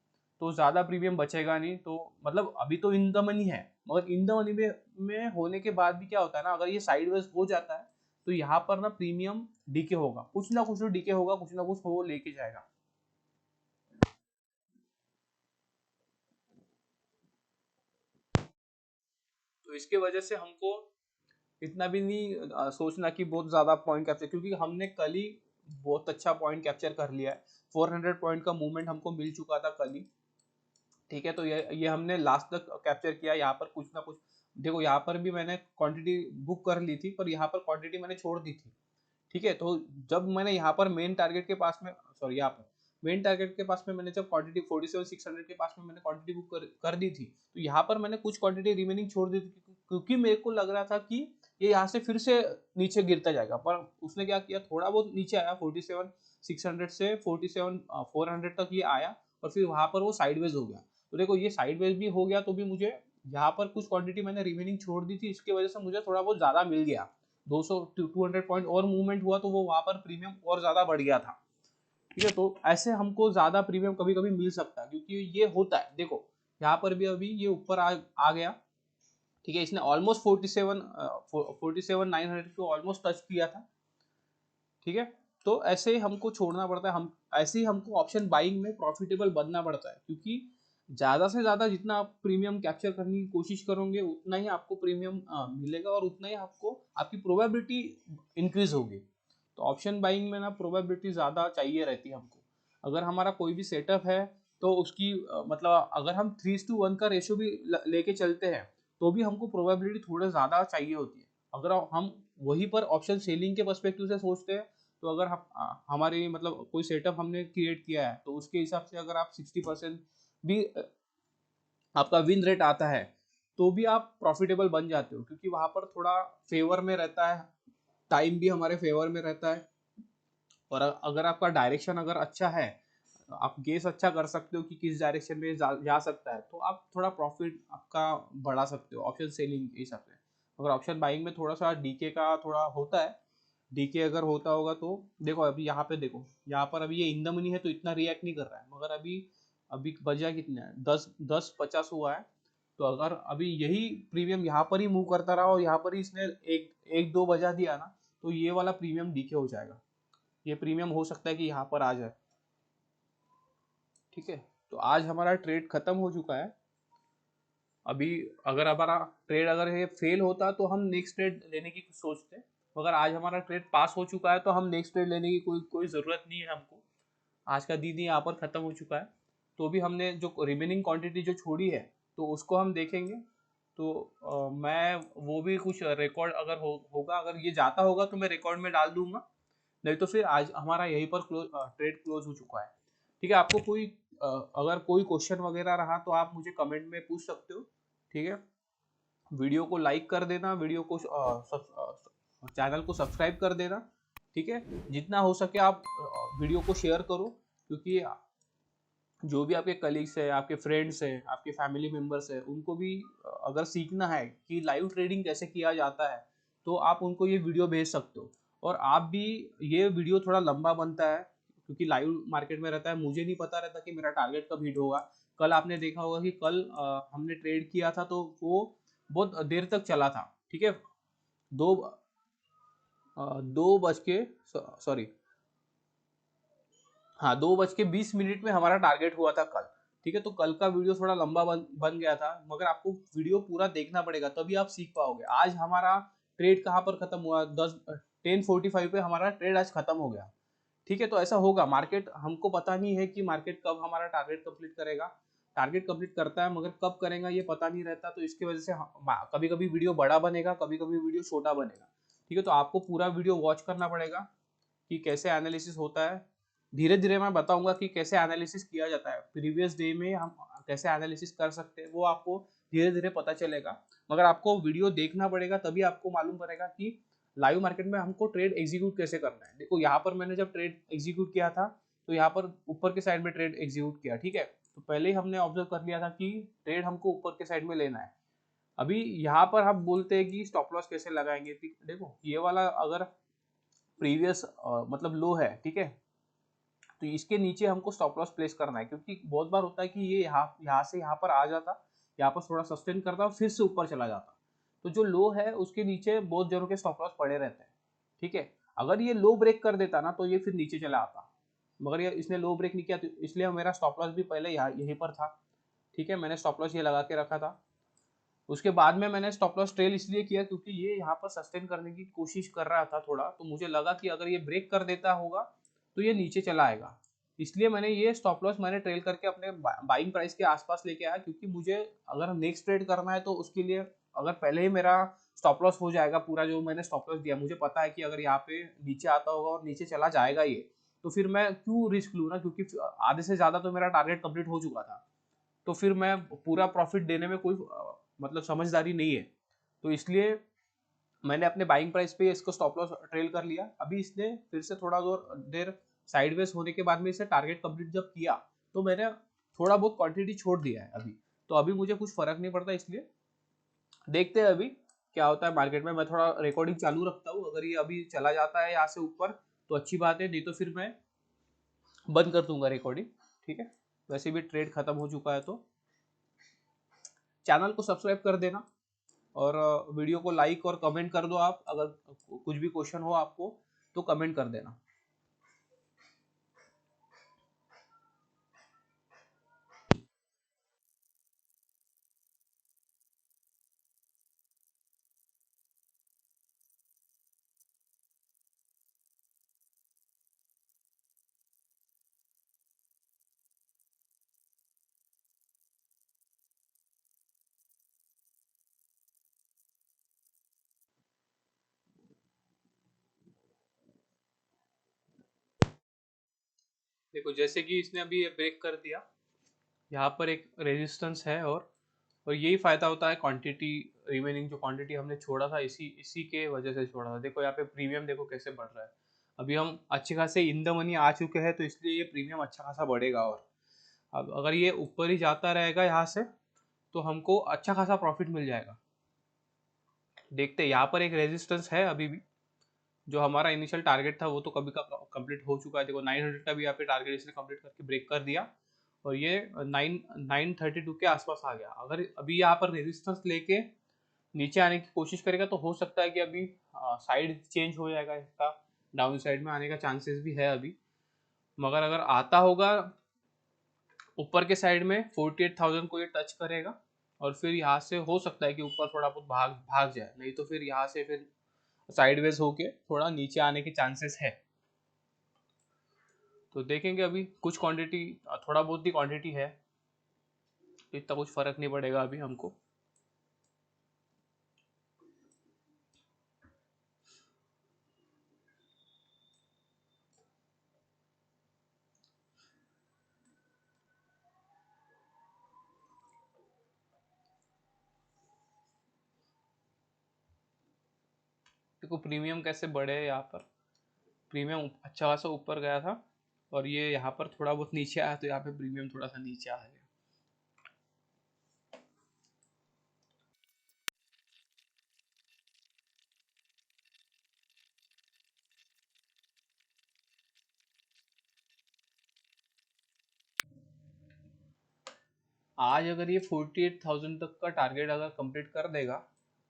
तो ज्यादा प्रीमियम बचेगा नहीं। तो मतलब अभी तो इन द मनी है, मगर इन द मनी में होने के बाद भी क्या होता है ना, अगर ये साइडवेज हो जाता है तो यहाँ पर ना प्रीमियम डीके होगा, कुछ ना कुछ तो डीके होगा, कुछ ना कुछ वो लेके जाएगा। तो इसके वजह से हमको इतना भी नहीं सोचना कि बहुत ज्यादा पॉइंट कैप्चर, क्योंकि हमने कल ही बहुत अच्छा पॉइंट कैप्चर कर लिया है। 400 पॉइंट का मूवमेंट हमको मिल चुका था कल ही। ठीक है, तो ये हमने लास्ट तक कैप्चर किया। यहाँ पर कुछ ना कुछ देखो, यहाँ पर भी मैंने क्वांटिटी बुक कर ली थी पर यहाँ पर क्वांटिटी मैंने छोड़ दी थी। ठीक है, तो जब मैंने यहाँ पर मेन टारगेट के पास में, सॉरी यहाँ पर मेन टारगेट के पास में मैंने जब क्वांटिटी 47,600 के पास में मैंने क्वांटिटी बुक कर दी थी, तो यहाँ पर मैंने कुछ क्वांटिटी रिमेनिंग छोड़ दी थी क्योंकि मेरे को लग रहा था कि ये यहाँ से फिर से नीचे गिरता जाएगा। पर उसने क्या किया, थोड़ा बहुत नीचे आया, 47,600 से 47,400 तक ये आया और फिर वहां पर वो साइडवेज हो गया। तो देखो ये साइडवेज भी हो गया तो भी मुझे यहाँ पर कुछ क्वांटिटी मैंने रिमेनिंग छोड़ दी थी, इसकी वजह से मुझे थोड़ा बहुत ज्यादा मिल गया। 200 200 पॉइंट और मूवमेंट हुआ तो वो वहां पर प्रीमियम और ज्यादा बढ़ गया था। ठीक है, तो ऐसे हमको ज्यादा प्रीमियम कभी कभी मिल सकता है क्योंकि ये होता है। देखो यहाँ पर भी अभी ये ऊपर आ गया। ठीक है, इसने ऑलमोस्ट 47,900 को ऑलमोस्ट टच किया था। ठीक है, तो ऐसे ही हमको छोड़ना पड़ता है, हम ऐसे ही हमको ऑप्शन बाइंग में प्रॉफिटेबल बनना पड़ता है, क्योंकि ज़्यादा से ज़्यादा जितना आप प्रीमियम कैप्चर करने की कोशिश करोगे उतना ही आपको प्रीमियम मिलेगा और उतना ही आपको आपकी प्रोबेबिलिटी इंक्रीज होगी। तो ऑप्शन बाइंग में ना प्रोबेबिलिटी ज़्यादा चाहिए रहती है हमको। अगर हमारा कोई भी सेटअप है तो उसकी मतलब अगर हम 3:1 का रेशो भी लेके चलते हैं तो भी हमको प्रोबेबिलिटी थोड़ा ज़्यादा चाहिए होती है। अगर हम वहीं पर ऑप्शन सेलिंग के पर्सपेक्टिव से सोचते हैं तो अगर हम हमारे मतलब कोई सेटअप हमने क्रिएट किया है तो उसके हिसाब से अगर आप 60% भी आपका विन रेट आता है तो भी आप प्रॉफिटेबल बन जाते हो, क्योंकि वहां पर थोड़ा फेवर में रहता है, टाइम भी हमारे फेवर में रहता है। और अगर आपका डायरेक्शन अगर अच्छा है, आप गेस अच्छा कर सकते हो कि किस डायरेक्शन में जा सकता है, तो आप थोड़ा प्रॉफिट आपका बढ़ा सकते हो ऑप्शन सेलिंग के हिसाब से। अगर ऑप्शन बाइंग में थोड़ा सा डीके का थोड़ा होता है, डीके अगर होता होगा तो देखो अभी यहाँ पे देखो, यहाँ पर अभी ये इन द मनी है तो इतना रिएक्ट नहीं कर रहा है, मगर अभी अभी बजा कितना है, 10-50 हुआ है। तो अगर अभी यही प्रीमियम यहाँ पर ही मूव करता रहा और यहाँ पर ही इसने एक एक दो बजा दिया ना, तो ये वाला प्रीमियम डीके हो जाएगा। ये प्रीमियम हो सकता है कि यहाँ पर आ जाए। ठीक है, तो आज हमारा ट्रेड खत्म हो चुका है। अभी अगर हमारा ट्रेड अगर ये फेल होता तो हम नेक्स्ट ट्रेड लेने की सोचते, मगर आज हमारा ट्रेड पास हो चुका है तो हम नेक्स्ट ट्रेड लेने की कोई ज़रूरत नहीं है हमको। आज का दिन ही यहाँ पर ख़त्म हो चुका है। तो भी हमने जो रिमेनिंग क्वांटिटी जो छोड़ी है तो उसको हम देखेंगे। तो मैं वो भी कुछ रिकॉर्ड अगर होगा, अगर ये जाता होगा तो मैं रिकॉर्ड में डाल दूंगा, नहीं तो फिर आज हमारा यहीं पर ट्रेड क्लोज हो चुका है। ठीक है, आपको कोई अगर कोई क्वेश्चन वगैरह रहा तो आप मुझे कमेंट में पूछ सकते हो। ठीक है, वीडियो को लाइक कर देना, वीडियो को चैनल को सब्सक्राइब कर देना। ठीक है, जितना हो सके आप वीडियो को शेयर करो, क्योंकि जो भी आपके कलीग्स है, आपके फ्रेंड्स है, आपके फैमिली मेम्बर्स है, उनको भी अगर सीखना है कि लाइव ट्रेडिंग कैसे किया जाता है तो आप उनको ये वीडियो भेज सकते हो। और आप भी, ये वीडियो थोड़ा लंबा बनता है क्योंकि लाइव मार्केट में रहता है, मुझे नहीं पता रहता कि मेरा टारगेट कब हिट होगा। कल आपने देखा होगा कि कल हमने ट्रेड किया था तो वो बहुत देर तक चला था। ठीक है, दो 2 बज के सॉरी हाँ, 2:20 में हमारा टारगेट हुआ था कल। ठीक है, तो कल का वीडियो थोड़ा लंबा बन गया था, मगर आपको वीडियो पूरा देखना पड़ेगा तभी आप सीख पाओगे। आज हमारा ट्रेड कहाँ पर खत्म हुआ, 10:45 पे हमारा ट्रेड आज खत्म हो गया। ठीक है, तो ऐसा होगा, मार्केट हमको पता नहीं है कि मार्केट कब हमारा टारगेट कंप्लीट करेगा। टारगेट कंप्लीट करता है मगर कब करेगा ये पता नहीं रहता, तो इसकी वजह से कभी कभी वीडियो बड़ा बनेगा, कभी कभी वीडियो छोटा बनेगा। ठीक है, तो आपको पूरा वीडियो वॉच करना पड़ेगा कि कैसे एनालिसिस होता है। धीरे धीरे मैं बताऊंगा कि कैसे एनालिसिस किया जाता है, प्रीवियस डे में हम कैसे एनालिसिस कर सकते हैं, वो आपको धीरे धीरे पता चलेगा। मगर आपको वीडियो देखना पड़ेगा तभी आपको मालूम पड़ेगा कि लाइव मार्केट में हमको ट्रेड एग्जीक्यूट कैसे करना है। देखो यहाँ पर मैंने जब ट्रेड एग्जीक्यूट किया था तो यहाँ पर ऊपर के साइड में ट्रेड एग्जीक्यूट किया। ठीक है, तो पहले ही हमने ऑब्जर्व कर लिया था कि ट्रेड हमको ऊपर के साइड में लेना है। अभी यहाँ पर हम बोलते हैं कि स्टॉप लॉस कैसे लगाएंगे। देखो ये वाला अगर प्रीवियस मतलब लो है, ठीक है, तो इसके नीचे हमको स्टॉप लॉस प्लेस करना है, क्योंकि बहुत बार होता है कि ये यहाँ से यहाँ पर आ जाता, यहाँ पर थोड़ा सस्टेन करता और फिर से ऊपर चला जाता। तो जो लो है उसके नीचे बहुत जनों के स्टॉप लॉस पड़े रहते हैं। ठीक है, अगर ये लो ब्रेक कर देता ना तो ये फिर नीचे चला आता, मगर ये इसने लो ब्रेक नहीं किया तो इसलिए मेरा स्टॉप लॉस भी पहले यहीं पर था। ठीक है, मैंने स्टॉप लॉस ये लगा के रखा था। उसके बाद में मैंने स्टॉप लॉस ट्रेल इसलिए किया क्योंकि ये यहाँ पर सस्टेन करने की कोशिश कर रहा था थोड़ा, तो मुझे लगा कि अगर ये ब्रेक कर देता होगा तो ये नीचे चला आएगा। इसलिए मैंने ये स्टॉप लॉस मैंने ट्रेल करके अपने बाइंग प्राइस के आसपास लेके आया, क्योंकि मुझे अगर नेक्स्ट ट्रेड करना है तो उसके लिए अगर पहले ही मेरा स्टॉप लॉस हो जाएगा पूरा, जो मैंने स्टॉप लॉस दिया मुझे पता है कि अगर यहाँ पे नीचे आता होगा और नीचे चला जाएगा ये, तो फिर मैं क्यों रिस्क लूँ ना, क्योंकि आधे से ज़्यादा तो मेरा टारगेट कंप्लीट हो चुका था। तो फिर मैं पूरा प्रॉफिट देने में कोई मतलब समझदारी नहीं है। तो इसलिए मैंने अपने बाइंग प्राइस पे इसको स्टॉप लॉस ट्रेल कर लिया। अभी इसने फिर से थोड़ा देर साइडवेज होने के बाद में इसे टारगेट कंप्लीट जब किया तो मैंने थोड़ा बहुत क्वांटिटी छोड़ दिया है अभी। तो अभी मुझे कुछ फर्क नहीं पड़ता, इसलिए देखते हैं अभी क्या होता है मार्केट में। मैं थोड़ा रिकॉर्डिंग चालू रखता हूँ, अगर ये अभी चला जाता है यहाँ से ऊपर तो अच्छी बात है, नहीं तो फिर मैं बंद कर दूंगा रिकॉर्डिंग। ठीक है, वैसे भी ट्रेड खत्म हो चुका है, तो चैनल को सब्सक्राइब कर देना और वीडियो को लाइक और कमेंट कर दो। आप अगर कुछ भी क्वेश्चन हो आपको तो कमेंट कर देना। देखो जैसे कि इसने अभी ये ब्रेक कर दिया, यहाँ पर एक रेजिस्टेंस है, और यही फायदा होता है क्वांटिटी, रिमेनिंग जो क्वांटिटी हमने छोड़ा था इसी इसी के वजह से छोड़ा था। देखो यहाँ पे प्रीमियम देखो कैसे बढ़ रहा है। अभी हम अच्छे खासे इन द मनी आ चुके हैं, तो इसलिए ये प्रीमियम अच्छा खासा बढ़ेगा। और अब अगर ये ऊपर ही जाता रहेगा यहाँ से, तो हमको अच्छा खासा प्रॉफिट मिल जाएगा। देखते हैं, यहाँ पर एक रेजिस्टेंस है अभी भी। जो हमारा इनिशियल टारगेट था वो तो कभी का कंप्लीट हो चुका है। देखो 900 का भी यहाँ पे टारगेट इसने कंप्लीट करके ब्रेक कर दिया, और ये 932 के आसपास आ गया। अगर अभी यहाँ पर रेजिस्टेंस लेके नीचे आने की कोशिश करेगा तो हो सकता है कि अभी साइड चेंज हो जाएगा इसका, डाउन साइड में आने का चांसेस भी है अभी। मगर अगर आता होगा ऊपर के साइड में 48,000 को ये टच करेगा, और फिर यहाँ से हो सकता है कि ऊपर थोड़ा बहुत भाग भाग जाए, नहीं तो फिर यहाँ से फिर साइडवेज होके थोड़ा नीचे आने के चांसेस है। तो देखेंगे, अभी कुछ क्वांटिटी, थोड़ा बहुत ही क्वांटिटी है, तो इतना कुछ फर्क नहीं पड़ेगा अभी हमको। देखो प्रीमियम कैसे बढ़े है यहाँ पर। प्रीमियम अच्छा खासा ऊपर गया था, और ये यहाँ पर थोड़ा बहुत नीचे आया, तो यहाँ पे प्रीमियम थोड़ा सा नीचे आ गया। आज अगर ये 48,000 तक का टारगेट अगर कंप्लीट कर देगा,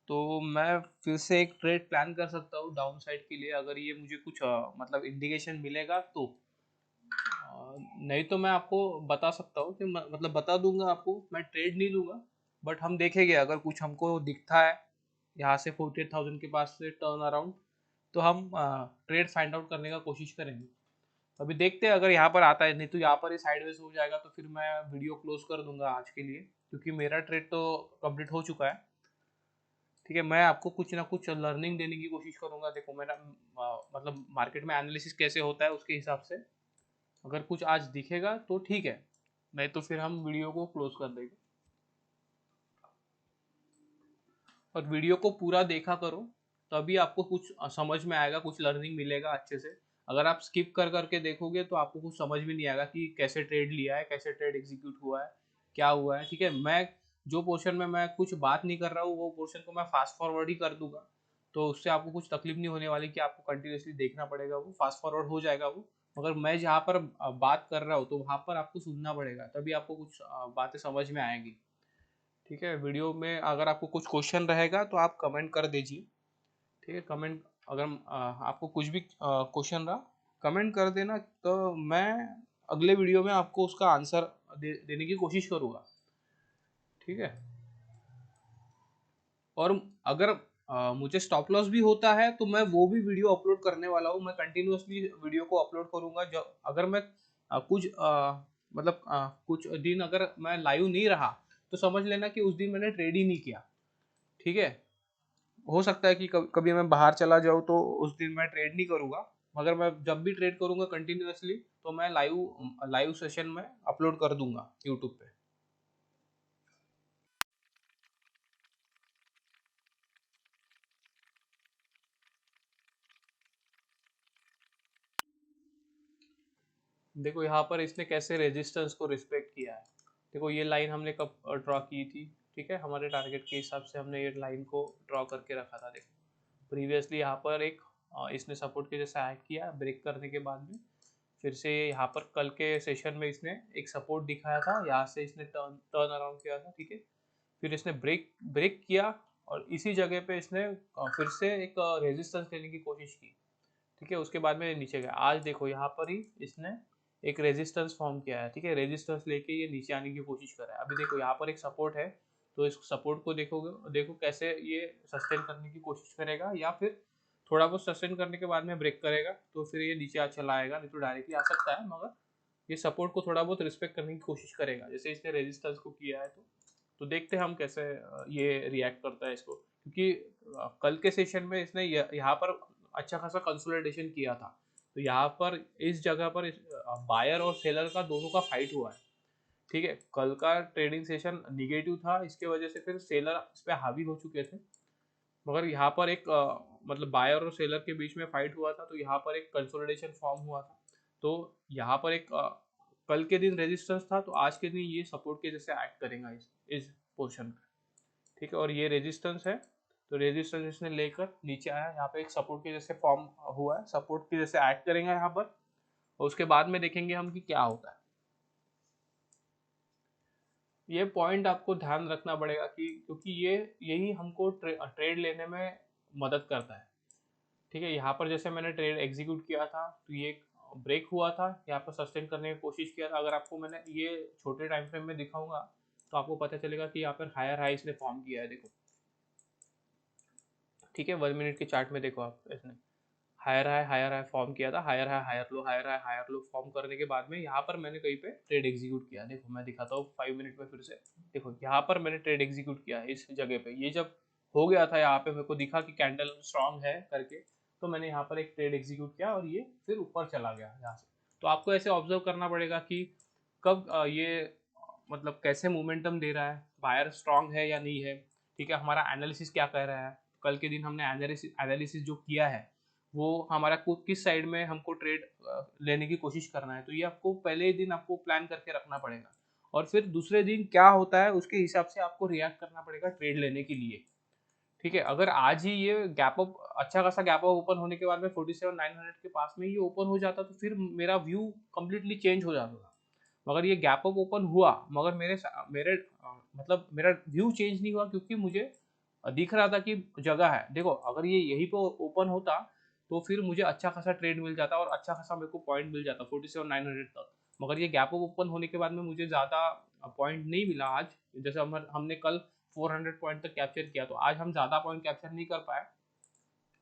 तो मैं फिर से एक ट्रेड प्लान कर सकता हूँ डाउन साइड के लिए, अगर ये मुझे कुछ मतलब इंडिकेशन मिलेगा तो। नहीं तो मैं आपको बता सकता हूँ कि मतलब बता दूंगा आपको, मैं ट्रेड नहीं लूंगा, बट हम देखेंगे अगर कुछ हमको दिखता है यहाँ से 48,000 के पास से टर्न अराउंड, तो हम ट्रेड फाइंड आउट करने का कोशिश करेंगे। अभी देखते हैं, अगर यहाँ पर आता है, नहीं तो यहाँ पर ही साइडवेज हो जाएगा, तो फिर मैं वीडियो क्लोज कर दूंगा आज के लिए, क्योंकि मेरा ट्रेड तो कंप्लीट हो चुका है। ठीक है, मैं आपको कुछ ना कुछ लर्निंग देने की कोशिश करूंगा। देखो मेरा मतलब मार्केट में एनालिसिस कैसे होता है उसके हिसाब से, अगर कुछ आज दिखेगा तो ठीक है, नहीं तो फिर हम वीडियो को क्लोज कर देंगे। और वीडियो को पूरा देखा करो, तभी आपको कुछ समझ में आएगा, कुछ लर्निंग मिलेगा अच्छे से। अगर आप स्किप कर करके देखोगे तो आपको कुछ समझ में नहीं आएगा कि कैसे ट्रेड लिया है, कैसे ट्रेड एग्जीक्यूट हुआ है, क्या हुआ है। ठीक है, मैं जो पोर्शन में मैं कुछ बात नहीं कर रहा हूँ वो पोर्शन को मैं फास्ट फॉरवर्ड ही कर दूंगा, तो उससे आपको कुछ तकलीफ नहीं होने वाली कि आपको कंटिन्यूसली देखना पड़ेगा, वो फास्ट फॉरवर्ड हो जाएगा वो। मगर मैं जहाँ पर बात कर रहा हूँ तो वहाँ पर आपको सुनना पड़ेगा, तभी आपको कुछ बातें समझ में आएंगी। ठीक है, वीडियो में अगर आपको कुछ क्वेश्चन रहेगा तो आप कमेंट कर दीजिए। ठीक है, कमेंट, अगर आपको कुछ भी क्वेश्चन रहा कमेंट कर देना, तो मैं अगले वीडियो में आपको उसका आंसर देने की कोशिश करूँगा। ठीक है, और अगर मुझे स्टॉप लॉस भी होता है तो मैं वो भी वीडियो अपलोड करने वाला हूँ। मैं कंटिन्यूअसली वीडियो को अपलोड करूँगा। जो अगर मैं मतलब कुछ दिन अगर मैं लाइव नहीं रहा, तो समझ लेना कि उस दिन मैंने ट्रेड ही नहीं किया। ठीक है, हो सकता है कि कभी मैं बाहर चला जाऊँ तो उस दिन मैं ट्रेड नहीं करूँगा, मगर मैं जब भी ट्रेड करूँगा कंटिन्यूअसली, तो मैं लाइव लाइव सेशन में अपलोड कर दूंगा यूट्यूब पे। देखो यहाँ पर इसने कैसे रेजिस्टेंस को रिस्पेक्ट किया है। देखो ये लाइन हमने कब ड्रॉ की थी। ठीक है, हमारे टारगेट के हिसाब से हमने ये लाइन को ड्रॉ करके रखा था। देखो प्रीवियसली यहाँ पर एक इसने सपोर्ट के जैसा एक्ट किया ब्रेक करने के बाद में, फिर से यहाँ पर कल के सेशन में इसने एक सपोर्ट दिखाया था, यहाँ से इसने टर्न टर्न अराउंड किया था। ठीक है, फिर इसने ब्रेक ब्रेक किया, और इसी जगह पे इसने फिर से एक रेजिस्टेंस लेने की कोशिश की। ठीक है, उसके बाद में नीचे गया। आज देखो यहाँ पर ही इसने एक रेजिस्टेंस फॉर्म किया है। ठीक है, रेजिस्टेंस लेके ये नीचे आने की कोशिश कर रहा है। अभी देखो यहाँ पर एक सपोर्ट है, तो इस सपोर्ट को देखोगे, देखो कैसे ये सस्टेन करने की कोशिश करेगा, या फिर थोड़ा बहुत सस्टेन करने के बाद में ब्रेक करेगा, तो फिर ये नीचे चला आएगा, नहीं तो डायरेक्टली आ सकता है। मगर ये सपोर्ट को थोड़ा बहुत रिस्पेक्ट करने की कोशिश करेगा, जैसे इसने रेजिस्टेंस को किया है। तो देखते हैं हम कैसे ये रिएक्ट करता है इसको, क्योंकि कल के सेशन में इसने यहाँ पर अच्छा खासा कंसोलिडेशन किया था, तो यहाँ पर इस जगह पर बायर और सेलर का दोनों का फाइट हुआ है, ठीक है। कल का ट्रेडिंग सेशन निगेटिव था, इसके वजह से फिर सेलर इस पे हावी हो चुके थे, मगर यहाँ पर एक मतलब बायर और सेलर के बीच में फाइट हुआ था, तो यहाँ पर एक कंसोलिडेशन फॉर्म हुआ था। तो यहाँ पर एक कल के दिन रेजिस्टेंस था, तो आज के दिन ये सपोर्ट के जैसे एक्ट करेगा इस पोर्शन पे, ठीक है। और ये रेजिस्टेंस है, तो रेजिस्टेंस इसने लेकर नीचे आया, यहाँ पे एक सपोर्ट के जैसे फॉर्म हुआ है, सपोर्ट के जैसे एक्ट करेगा यहाँ पर, और उसके बाद में देखेंगे हम कि क्या होता है। ये पॉइंट आपको ध्यान रखना पड़ेगा कि क्योंकि ये यही हमको ट्रेड लेने में मदद करता है, ठीक है। यहाँ पर जैसे मैंने ट्रेड एग्जीक्यूट किया था, तो ये ब्रेक हुआ था, यहाँ पर सस्टेन करने की कोशिश किया था। अगर आपको मैंने ये छोटे टाइम फ्रेम में दिखाऊंगा तो आपको पता चलेगा कि यहाँ पर हायर हाई इसने फॉर्म किया है, देखो, ठीक है। 1 मिनट के चार्ट में देखो आप, इसने हायर हाई फॉर्म किया था, हायर लो फॉर्म करने के बाद में यहाँ पर मैंने कहीं पे ट्रेड एग्जीक्यूट किया, देखो मैं दिखाता हूँ 5 मिनट में फिर से। देखो यहाँ पर मैंने ट्रेड एग्जीक्यूट किया इस जगह पे, ये जब हो गया था यहाँ पे मेरे को दिखा कि कैंडल स्ट्रांग है करके, तो मैंने यहाँ पर एक ट्रेड एग्जीक्यूट किया और ये फिर ऊपर चला गया यहाँ से। तो आपको ऐसे ऑब्जर्व करना पड़ेगा कि कब ये मतलब कैसे मोमेंटम दे रहा है, बायर स्ट्रांग है या नहीं है, ठीक है। हमारा एनालिसिस क्या कह रहा है, कल के दिन हमने एनालिसिस जो किया है वो हमारा किस साइड में हमको ट्रेड लेने की कोशिश करना है, तो ये आपको पहले ही दिन आपको प्लान करके रखना पड़ेगा, और फिर दूसरे दिन क्या होता है उसके हिसाब से आपको रिएक्ट करना पड़ेगा ट्रेड लेने के लिए, ठीक है। अगर आज ही ये गैप अप, अच्छा खासा गैप अप ओपन होने के बाद में 47,900 के पास में ये ओपन हो जाता तो फिर मेरा व्यू कंप्लीटली चेंज हो जाता था। मगर ये गैप अप ओपन हुआ, मगर मेरे मेरे मतलब मेरा व्यू चेंज नहीं हुआ, क्योंकि मुझे दिख रहा था कि जगह है। देखो अगर ये यहीं पे ओपन होता तो फिर मुझे अच्छा खासा ट्रेड मिल जाता और अच्छा खासा मेरे को पॉइंट मिल जाता 47,900 तक। मगर ये गैप अप ओपन होने के बाद में मुझे ज़्यादा पॉइंट नहीं मिला आज, जैसे हमने कल 400 पॉइंट तक कैप्चर किया, तो आज हम ज़्यादा पॉइंट कैप्चर नहीं कर पाए।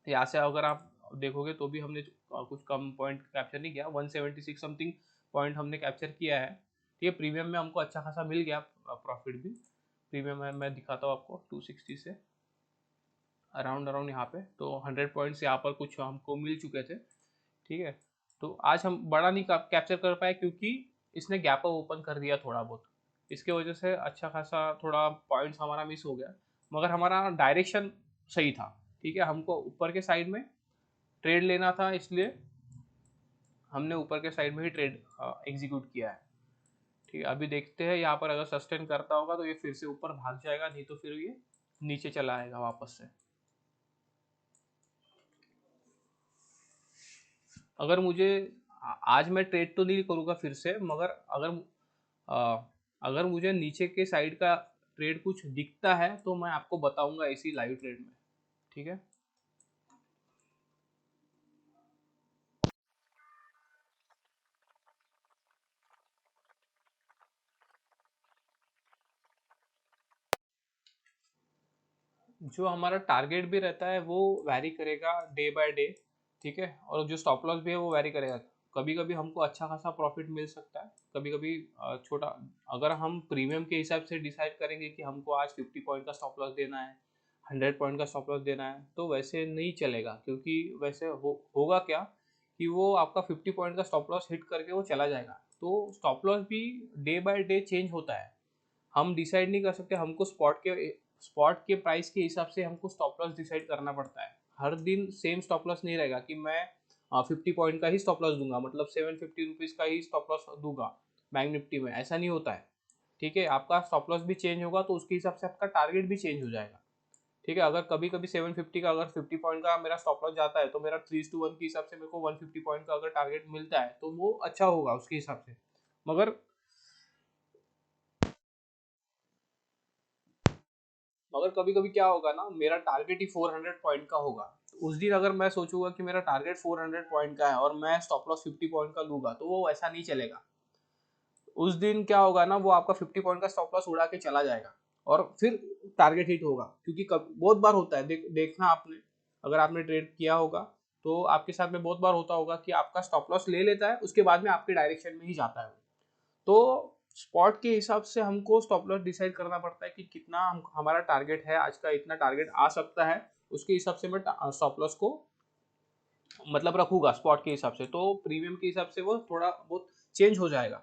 यहाँ से अगर आप देखोगे तो भी हमने कुछ कम पॉइंट कैप्चर नहीं किया, 176 समथिंग पॉइंट हमने कैप्चर किया है, ठीक है। प्रीमियम में हमको अच्छा खासा मिल गया प्रॉफिट भी। प्रीमियम में मैं दिखाता हूँ आपको 260 से अराउंड अराउंड यहाँ पे, तो 100 पॉइंट्स यहाँ पर कुछ हमको मिल चुके थे, ठीक है। तो आज हम बड़ा नहीं कैप्चर कर पाए क्योंकि इसने गैप अप ओपन कर दिया थोड़ा बहुत, इसके वजह से अच्छा खासा थोड़ा पॉइंट्स हमारा मिस हो गया, मगर हमारा डायरेक्शन सही था, ठीक है। हमको ऊपर के साइड में ट्रेड लेना था, इसलिए हमने ऊपर के साइड में ही ट्रेड एग्जीक्यूट किया है, ठीक है। अभी देखते हैं यहाँ पर अगर सस्टेन करता होगा तो ये फिर से ऊपर भाग जाएगा, नहीं तो फिर ये नीचे चला आएगा वापस से। अगर मुझे आज मैं ट्रेड तो नहीं करूँगा फिर से, मगर अगर मुझे नीचे के साइड का ट्रेड कुछ दिखता है तो मैं आपको बताऊंगा इसी लाइव ट्रेड में, ठीक है। जो हमारा टारगेट भी रहता है वो वैरी करेगा डे बाय डे, ठीक है। और जो स्टॉप लॉस भी है वो वैरी करेगा, कभी कभी हमको अच्छा खासा प्रॉफिट मिल सकता है, कभी कभी छोटा। अगर हम प्रीमियम के हिसाब से डिसाइड करेंगे कि हमको आज 50 पॉइंट का स्टॉप लॉस देना है, 100 पॉइंट का स्टॉप लॉस देना है, तो वैसे नहीं चलेगा, क्योंकि वैसे होगा क्या कि वो आपका 50 पॉइंट का स्टॉप लॉस हिट करके वो चला जाएगा। तो स्टॉप लॉस भी डे बाय डे चेंज होता है, हम डिसाइड नहीं कर सकते, हमको स्पॉट के प्राइस के हिसाब से हमको स्टॉप लॉस डिसाइड करना पड़ता है। हर दिन सेम स्टॉप लॉस नहीं रहेगा कि मैं 50 पॉइंट का ही स्टॉप लॉस दूंगा, मतलब 750 रुपीज़ का ही स्टॉप लॉस दूंगा बैंक निफ्टी में, ऐसा नहीं होता है, ठीक है। आपका स्टॉप लॉस भी चेंज होगा तो उसके हिसाब से आपका टारगेट भी चेंज हो जाएगा, ठीक है। अगर कभी कभी 750 का अगर 50 पॉइंट का मेरा स्टॉप लॉस जाता है तो मेरा 3:1 के हिसाब से मेरे को 150 पॉइंट का अगर टारगेट मिलता है तो वो अच्छा होगा उसके हिसाब से। मगर मगर कभी कभी क्या होगा ना, मेरा टारगेट ही 400 पॉइंट का होगा, तो उस दिन अगर मैं सोचूंगा कि मेरा टारगेट 400 पॉइंट का है और मैं स्टॉप लॉस 50 पॉइंट का लूंगा, तो वो ऐसा नहीं चलेगा। उस दिन क्या होगा ना, वो आपका 50 पॉइंट का स्टॉप लॉस उड़ा के चला जाएगा और फिर टारगेट हिट होगा, क्योंकि बहुत बार होता है, देखना आपने, अगर आपने ट्रेड किया होगा तो आपके साथ में बहुत बार होता होगा कि आपका स्टॉप लॉस ले लेता है, उसके बाद में आपके डायरेक्शन में ही जाता है। तो स्पॉट के हिसाब से हमको स्टॉप लॉस डिसाइड करना पड़ता है कि कितना हमारा टारगेट है, आज का इतना टारगेट आ सकता है, उसके हिसाब से मैं स्टॉप लॉस को मतलब रखूंगा स्पॉट के हिसाब से, तो प्रीमियम के हिसाब से वो थोड़ा बहुत चेंज हो जाएगा।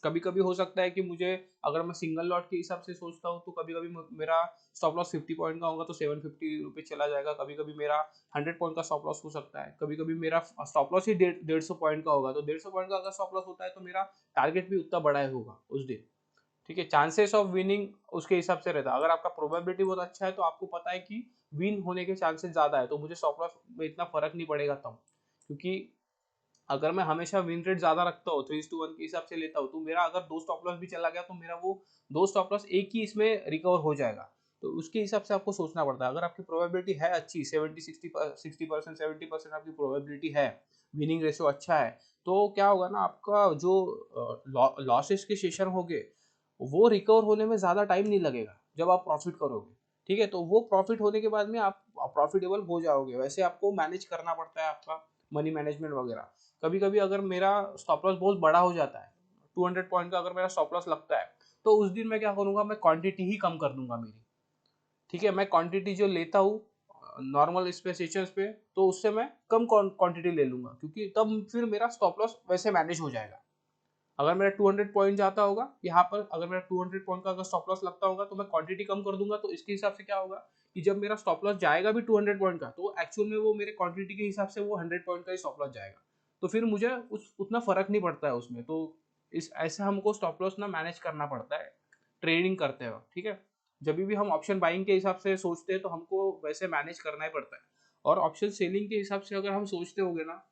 कभी कभी हो सकता है कि मुझे, अगर मैं सिंगल लॉट के हिसाब से सोचता हूँ तो कभी कभी मेरा स्टॉप लॉस 50 पॉइंट का होगा तो 750 रुपये चला जाएगा। कभी कभी मेरा 100 पॉइंट का स्टॉप लॉस हो सकता है। कभी कभी मेरा स्टॉप लॉस ही 150 पॉइंट का होगा, तो 150 पॉइंट का अगर स्टॉप लॉस होता है तो मेरा टारगेट भी उतना बड़ा ही होगा उस दिन। ठीक है, चांसेस ऑफ विनिंग उसके हिसाब से रहता है। अगर आपका प्रोबेबिलिटी बहुत अच्छा है तो आपको पता है कि विन होने के चांसेस ज्यादा है, तो मुझे स्टॉप लॉस में इतना फर्क नहीं पड़ेगा तब। क्योंकि अगर मैं हमेशा विन रेट ज्यादा रखता हूँ, 3:1 के हिसाब से लेता हूँ, तो मेरा अगर 2 स्टॉप लॉस भी चला गया तो मेरा वो 2 स्टॉप लॉस एक ही इसमें रिकवर हो जाएगा। तो उसके हिसाब से आपको सोचना पड़ता है। अगर आपकी प्रोबेबिलिटी है अच्छी, 60% 70% आपकी प्रोबेबिलिटी है, विनिंग रेशियो अच्छा है, तो क्या होगा ना, आपका जो लॉसेस के सेशन होंगे वो रिकवर होने में ज़्यादा टाइम नहीं लगेगा जब आप प्रॉफिट करोगे। ठीक है, तो वो प्रॉफिट होने के बाद में आप प्रॉफिटेबल हो जाओगे। वैसे आपको मैनेज करना पड़ता है आपका मनी मैनेजमेंट वगैरह। कभी कभी अगर मेरा स्टॉप लॉस बहुत बड़ा हो जाता है, 200 पॉइंट का अगर मेरा स्टॉप लॉस लगता है, तो उस दिन मैं क्या करूंगा, मैं क्वांटिटी ही कम कर दूंगा मेरी। ठीक है, मैं क्वांटिटी जो लेता हूँ नॉर्मल इस पे सेशंस पे, तो उससे मैं कम क्वांटिटी ले लूंगा, क्योंकि तब फिर मेरा स्टॉप लॉस वैसे मैनेज हो जाएगा। अगर मेरा 200 पॉइंट जाता होगा यहाँ पर, अगर मेरा 200 पॉइंट का अगर स्टॉप लॉस लगता होगा, तो मैं क्वांटिटी कम कर दूंगा। तो इसके हिसाब से क्या होगा कि जब मेरा स्टॉप लॉस जाएगा भी 200 पॉइंट का, तो एक्चुअल में वो मेरे क्वांटिटी के हिसाब से वो 100 पॉइंट का ही स्टॉप लॉस जाएगा। तो फिर मुझे उतना फर्क नहीं पड़ता है उसमें। तो इस ऐसे हमको स्टॉप लॉस ना मैनेज करना पड़ता है ट्रेडिंग करते वक्त। ठीक है, जब भी हम ऑप्शन बाइंग के हिसाब से सोचते हैं तो हमको वैसे मैनेज करना ही पड़ता है। और ऑप्शन सेलिंग के हिसाब से अगर हम सोचते होंगे ना,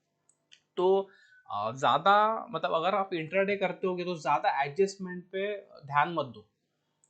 तो ज़्यादा, मतलब अगर आप इंट्राडे करते होगे तो ज़्यादा एडजस्टमेंट पे ध्यान मत दो।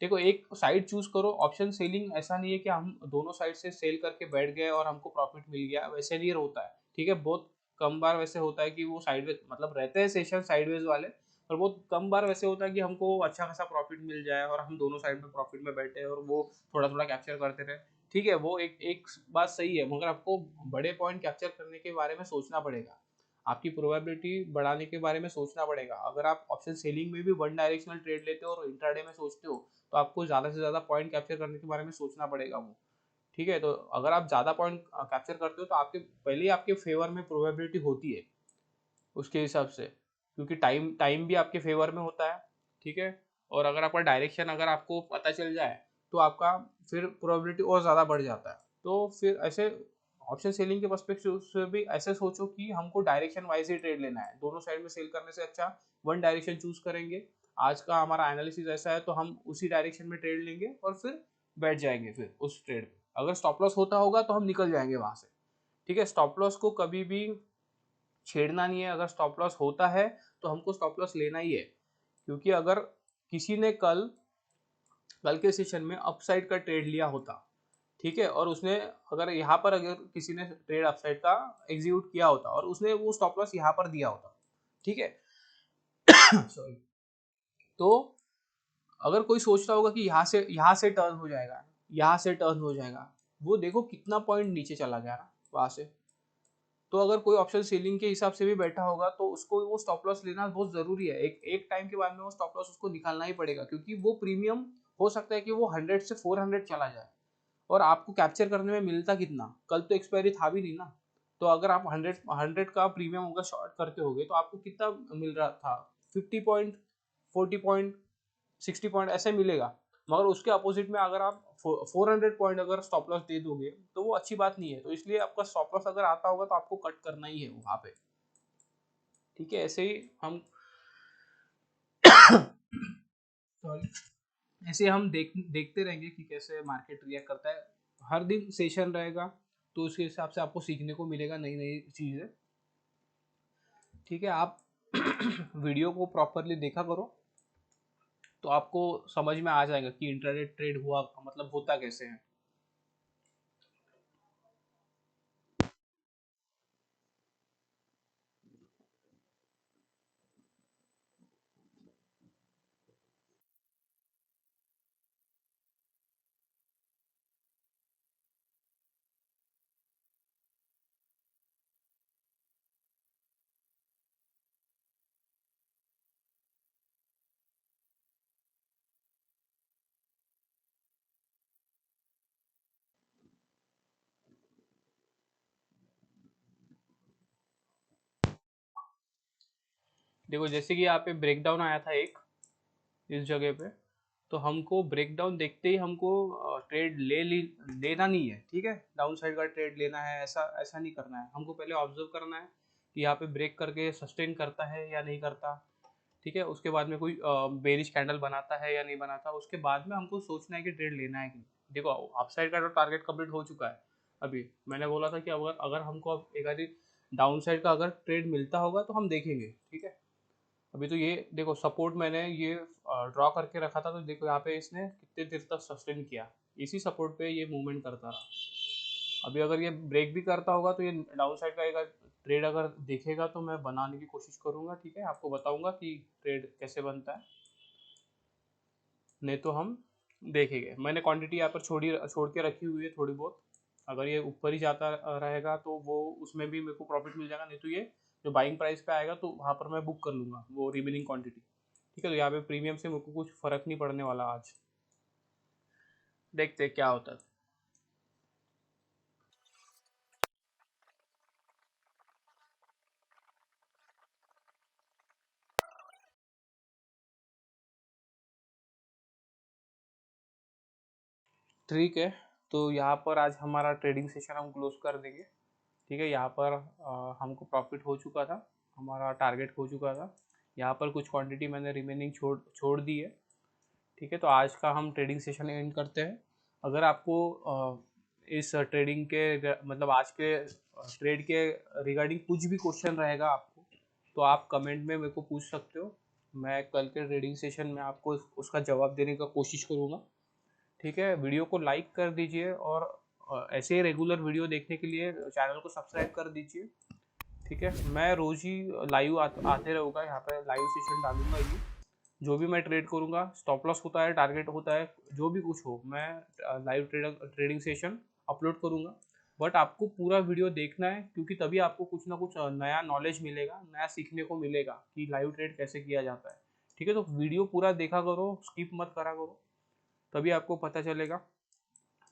देखो, एक साइड चूज करो। ऑप्शन सेलिंग ऐसा नहीं है कि हम दोनों साइड से सेल करके बैठ गए और हमको प्रॉफिट मिल गया, वैसे नहीं होता है। ठीक है, बहुत कम बार वैसे होता है कि वो साइडवेज, मतलब रहते हैं सेशन साइडवेज वाले, पर बहुत कम बार वैसे होता है कि हमको अच्छा खासा प्रॉफिट मिल जाए और हम दोनों साइड में प्रॉफिट में बैठे और वो थोड़ा थोड़ा कैप्चर करते रहे। ठीक है, वो एक एक बात सही है, मगर आपको बड़े पॉइंट कैप्चर करने के बारे में सोचना पड़ेगा। आपकी प्रोबेबिलिटी बढ़ाने के बारे में सोचना पड़ेगा। अगर आप ऑप्शन सेलिंग में भी वन डायरेक्शनल ट्रेड लेते हो और इंट्राडे में सोचते हो, तो आपको ज़्यादा से ज़्यादा पॉइंट कैप्चर करने के बारे में सोचना पड़ेगा वो। ठीक है, तो अगर आप ज़्यादा पॉइंट कैप्चर करते हो तो आपके पहले ही आपके फेवर में प्रोबेबिलिटी होती है उसके हिसाब से, क्योंकि टाइम टाइम भी आपके फेवर में होता है। ठीक है, और अगर आपका डायरेक्शन अगर आपको पता चल जाए तो आपका फिर प्रोबेबिलिटी और ज़्यादा बढ़ जाता है। तो फिर ऐसे ऑप्शन सेलिंग के पर्सपेक्टिव से भी ऐसे सोचो कि हमको डायरेक्शन वाइज ही ट्रेड लेना है। दोनों साइड में सेल करने से अच्छा वन डायरेक्शन चूज करेंगे। आज का हमारा एनालिसिस ऐसा है तो हम उसी डायरेक्शन में ट्रेड लेंगे और फिर बैठ जाएंगे फिर उस ट्रेड पे। अगर स्टॉप लॉस होता होगा तो हम निकल जाएंगे वहां से। ठीक है, स्टॉप लॉस को कभी भी छेड़ना नहीं है। अगर स्टॉप लॉस होता है तो हमको स्टॉप लॉस लेना ही है, क्योंकि अगर किसी ने कल कल के सेशन में अपसाइड का ट्रेड लिया होता, ठीक है, और उसने, अगर यहाँ पर अगर किसी ने ट्रेड अपसाइड का एग्जीक्यूट किया होता और उसने वो स्टॉप लॉस यहाँ पर दिया होता, ठीक है, सॉरी, तो अगर कोई सोचता होगा कि यहाँ से टर्न हो जाएगा, यहाँ से टर्न हो जाएगा, वो देखो कितना पॉइंट नीचे चला गया ना वहां से। तो अगर कोई ऑप्शन सेलिंग के हिसाब से भी बैठा होगा तो उसको वो स्टॉप लॉस लेना बहुत जरूरी है। एक एक टाइम के बाद में वो स्टॉप लॉस उसको निकालना ही पड़ेगा, क्योंकि वो प्रीमियम हो सकता है कि वो 100 से 400 चला जाए और आपको कैप्चर करने में मिलता कितना, कल तो एक्सपायरी था भी नहीं ना। तो अगर आप 100 का प्रीमियम होगा शॉर्ट करते होगे तो आपको कितना मिल रहा था, 50 पॉइंट, 40 पॉइंट, 60 पॉइंट ऐसे मिलेगा। मगर उसके अपोजिट में अगर आप 400 पॉइंट अगर स्टॉप लॉस दे दोगे तो वो अच्छी बात नहीं है। तो इसलिए आपका स्टॉप लॉस अगर आता होगा तो आपको कट करना ही है वहां पे। ठीक है, ऐसे ही हम सॉरी, ऐसे हम देखते रहेंगे कि कैसे मार्केट रिएक्ट करता है। हर दिन सेशन रहेगा तो उसके हिसाब से आपको सीखने को मिलेगा नई नई चीज़ें। ठीक है, आप वीडियो को प्रॉपरली देखा करो तो आपको समझ में आ जाएगा कि इंट्राडे ट्रेड हुआ मतलब होता कैसे है। देखो जैसे कि यहाँ पे ब्रेक डाउन आया था एक इस जगह पे, तो हमको ब्रेक डाउन देखते ही हमको ट्रेड लेना नहीं है, ठीक है। डाउन साइड का ट्रेड लेना है ऐसा ऐसा नहीं करना है, हमको पहले ऑब्जर्व करना है कि यहाँ पे ब्रेक करके सस्टेन करता है या नहीं करता, ठीक है। उसके बाद में कोई बेरिश कैंडल बनाता है या नहीं बनाता, उसके बाद में हमको सोचना है कि ट्रेड लेना है कि नहीं। देखो अप साइड का तो टारगेट कंप्लीट हो चुका है। अभी मैंने बोला था कि अगर अगर हमको अब एक आधी डाउन साइड का अगर ट्रेड मिलता होगा तो हम देखेंगे, ठीक है। अभी तो ये देखो सपोर्ट मैंने ये ड्रॉ करके रखा था, तो देखो यहाँ पे इसने कितने देर तक सस्टेन किया, इसी सपोर्ट पे ये मूवमेंट करता रहा। अभी अगर ये ब्रेक भी करता होगा तो ये डाउन साइड का एक ट्रेड अगर देखेगा तो मैं बनाने की कोशिश करूंगा, ठीक है। आपको बताऊंगा कि ट्रेड कैसे बनता है, नहीं तो हम देखेंगे। मैंने क्वांटिटी यहाँ पर छोड़ के रखी हुई है थोड़ी बहुत, अगर ये ऊपर ही जाता रहेगा तो वो उसमें भी मेरे को प्रॉफिट मिल जाएगा, नहीं तो ये जो बाइंग प्राइस पे आएगा तो वहाँ पर मैं बुक कर लूँगा वो रिमेनिंग क्वांटिटी, ठीक है। तो यहाँ पे प्रीमियम से मेरे को कुछ फ़र्क नहीं पड़ने वाला आज, देखते हैं क्या होता है। ठीक है, तो यहाँ पर आज हमारा ट्रेडिंग सेशन हम क्लोज कर देंगे, ठीक है। यहाँ पर हमको प्रॉफिट हो चुका था, हमारा टारगेट हो चुका था। यहाँ पर कुछ क्वांटिटी मैंने रिमेनिंग छोड़ दी है, ठीक है। तो आज का हम ट्रेडिंग सेशन एंड करते हैं। अगर आपको इस ट्रेडिंग के मतलब आज के ट्रेड के रिगार्डिंग कुछ भी क्वेश्चन रहेगा आपको, तो आप कमेंट में मेरे को पूछ सकते हो। मैं कल के ट्रेडिंग सेशन में आपको उसका जवाब देने का कोशिश करूँगा, ठीक है। वीडियो को लाइक कर दीजिए और ऐसे ही रेगुलर वीडियो देखने के लिए चैनल को सब्सक्राइब कर दीजिए, ठीक है। मैं रोज़ ही लाइव आते रहूँगा, यहाँ पे लाइव सेशन डालूंगा ये, जो भी मैं ट्रेड करूँगा, स्टॉप लॉस होता है, टारगेट होता है, जो भी कुछ हो, मैं लाइव ट्रेडिंग सेशन अपलोड करूँगा। बट आपको पूरा वीडियो देखना है, क्योंकि तभी आपको कुछ ना कुछ नया नॉलेज मिलेगा, नया सीखने को मिलेगा कि लाइव ट्रेड कैसे किया जाता है, ठीक है। तो वीडियो पूरा देखा करो, स्किप मत करा करो, तभी आपको पता चलेगा,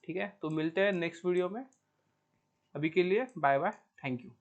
ठीक है। तो मिलते हैं नेक्स्ट वीडियो में, अभी के लिए बाय बाय, थैंक यू।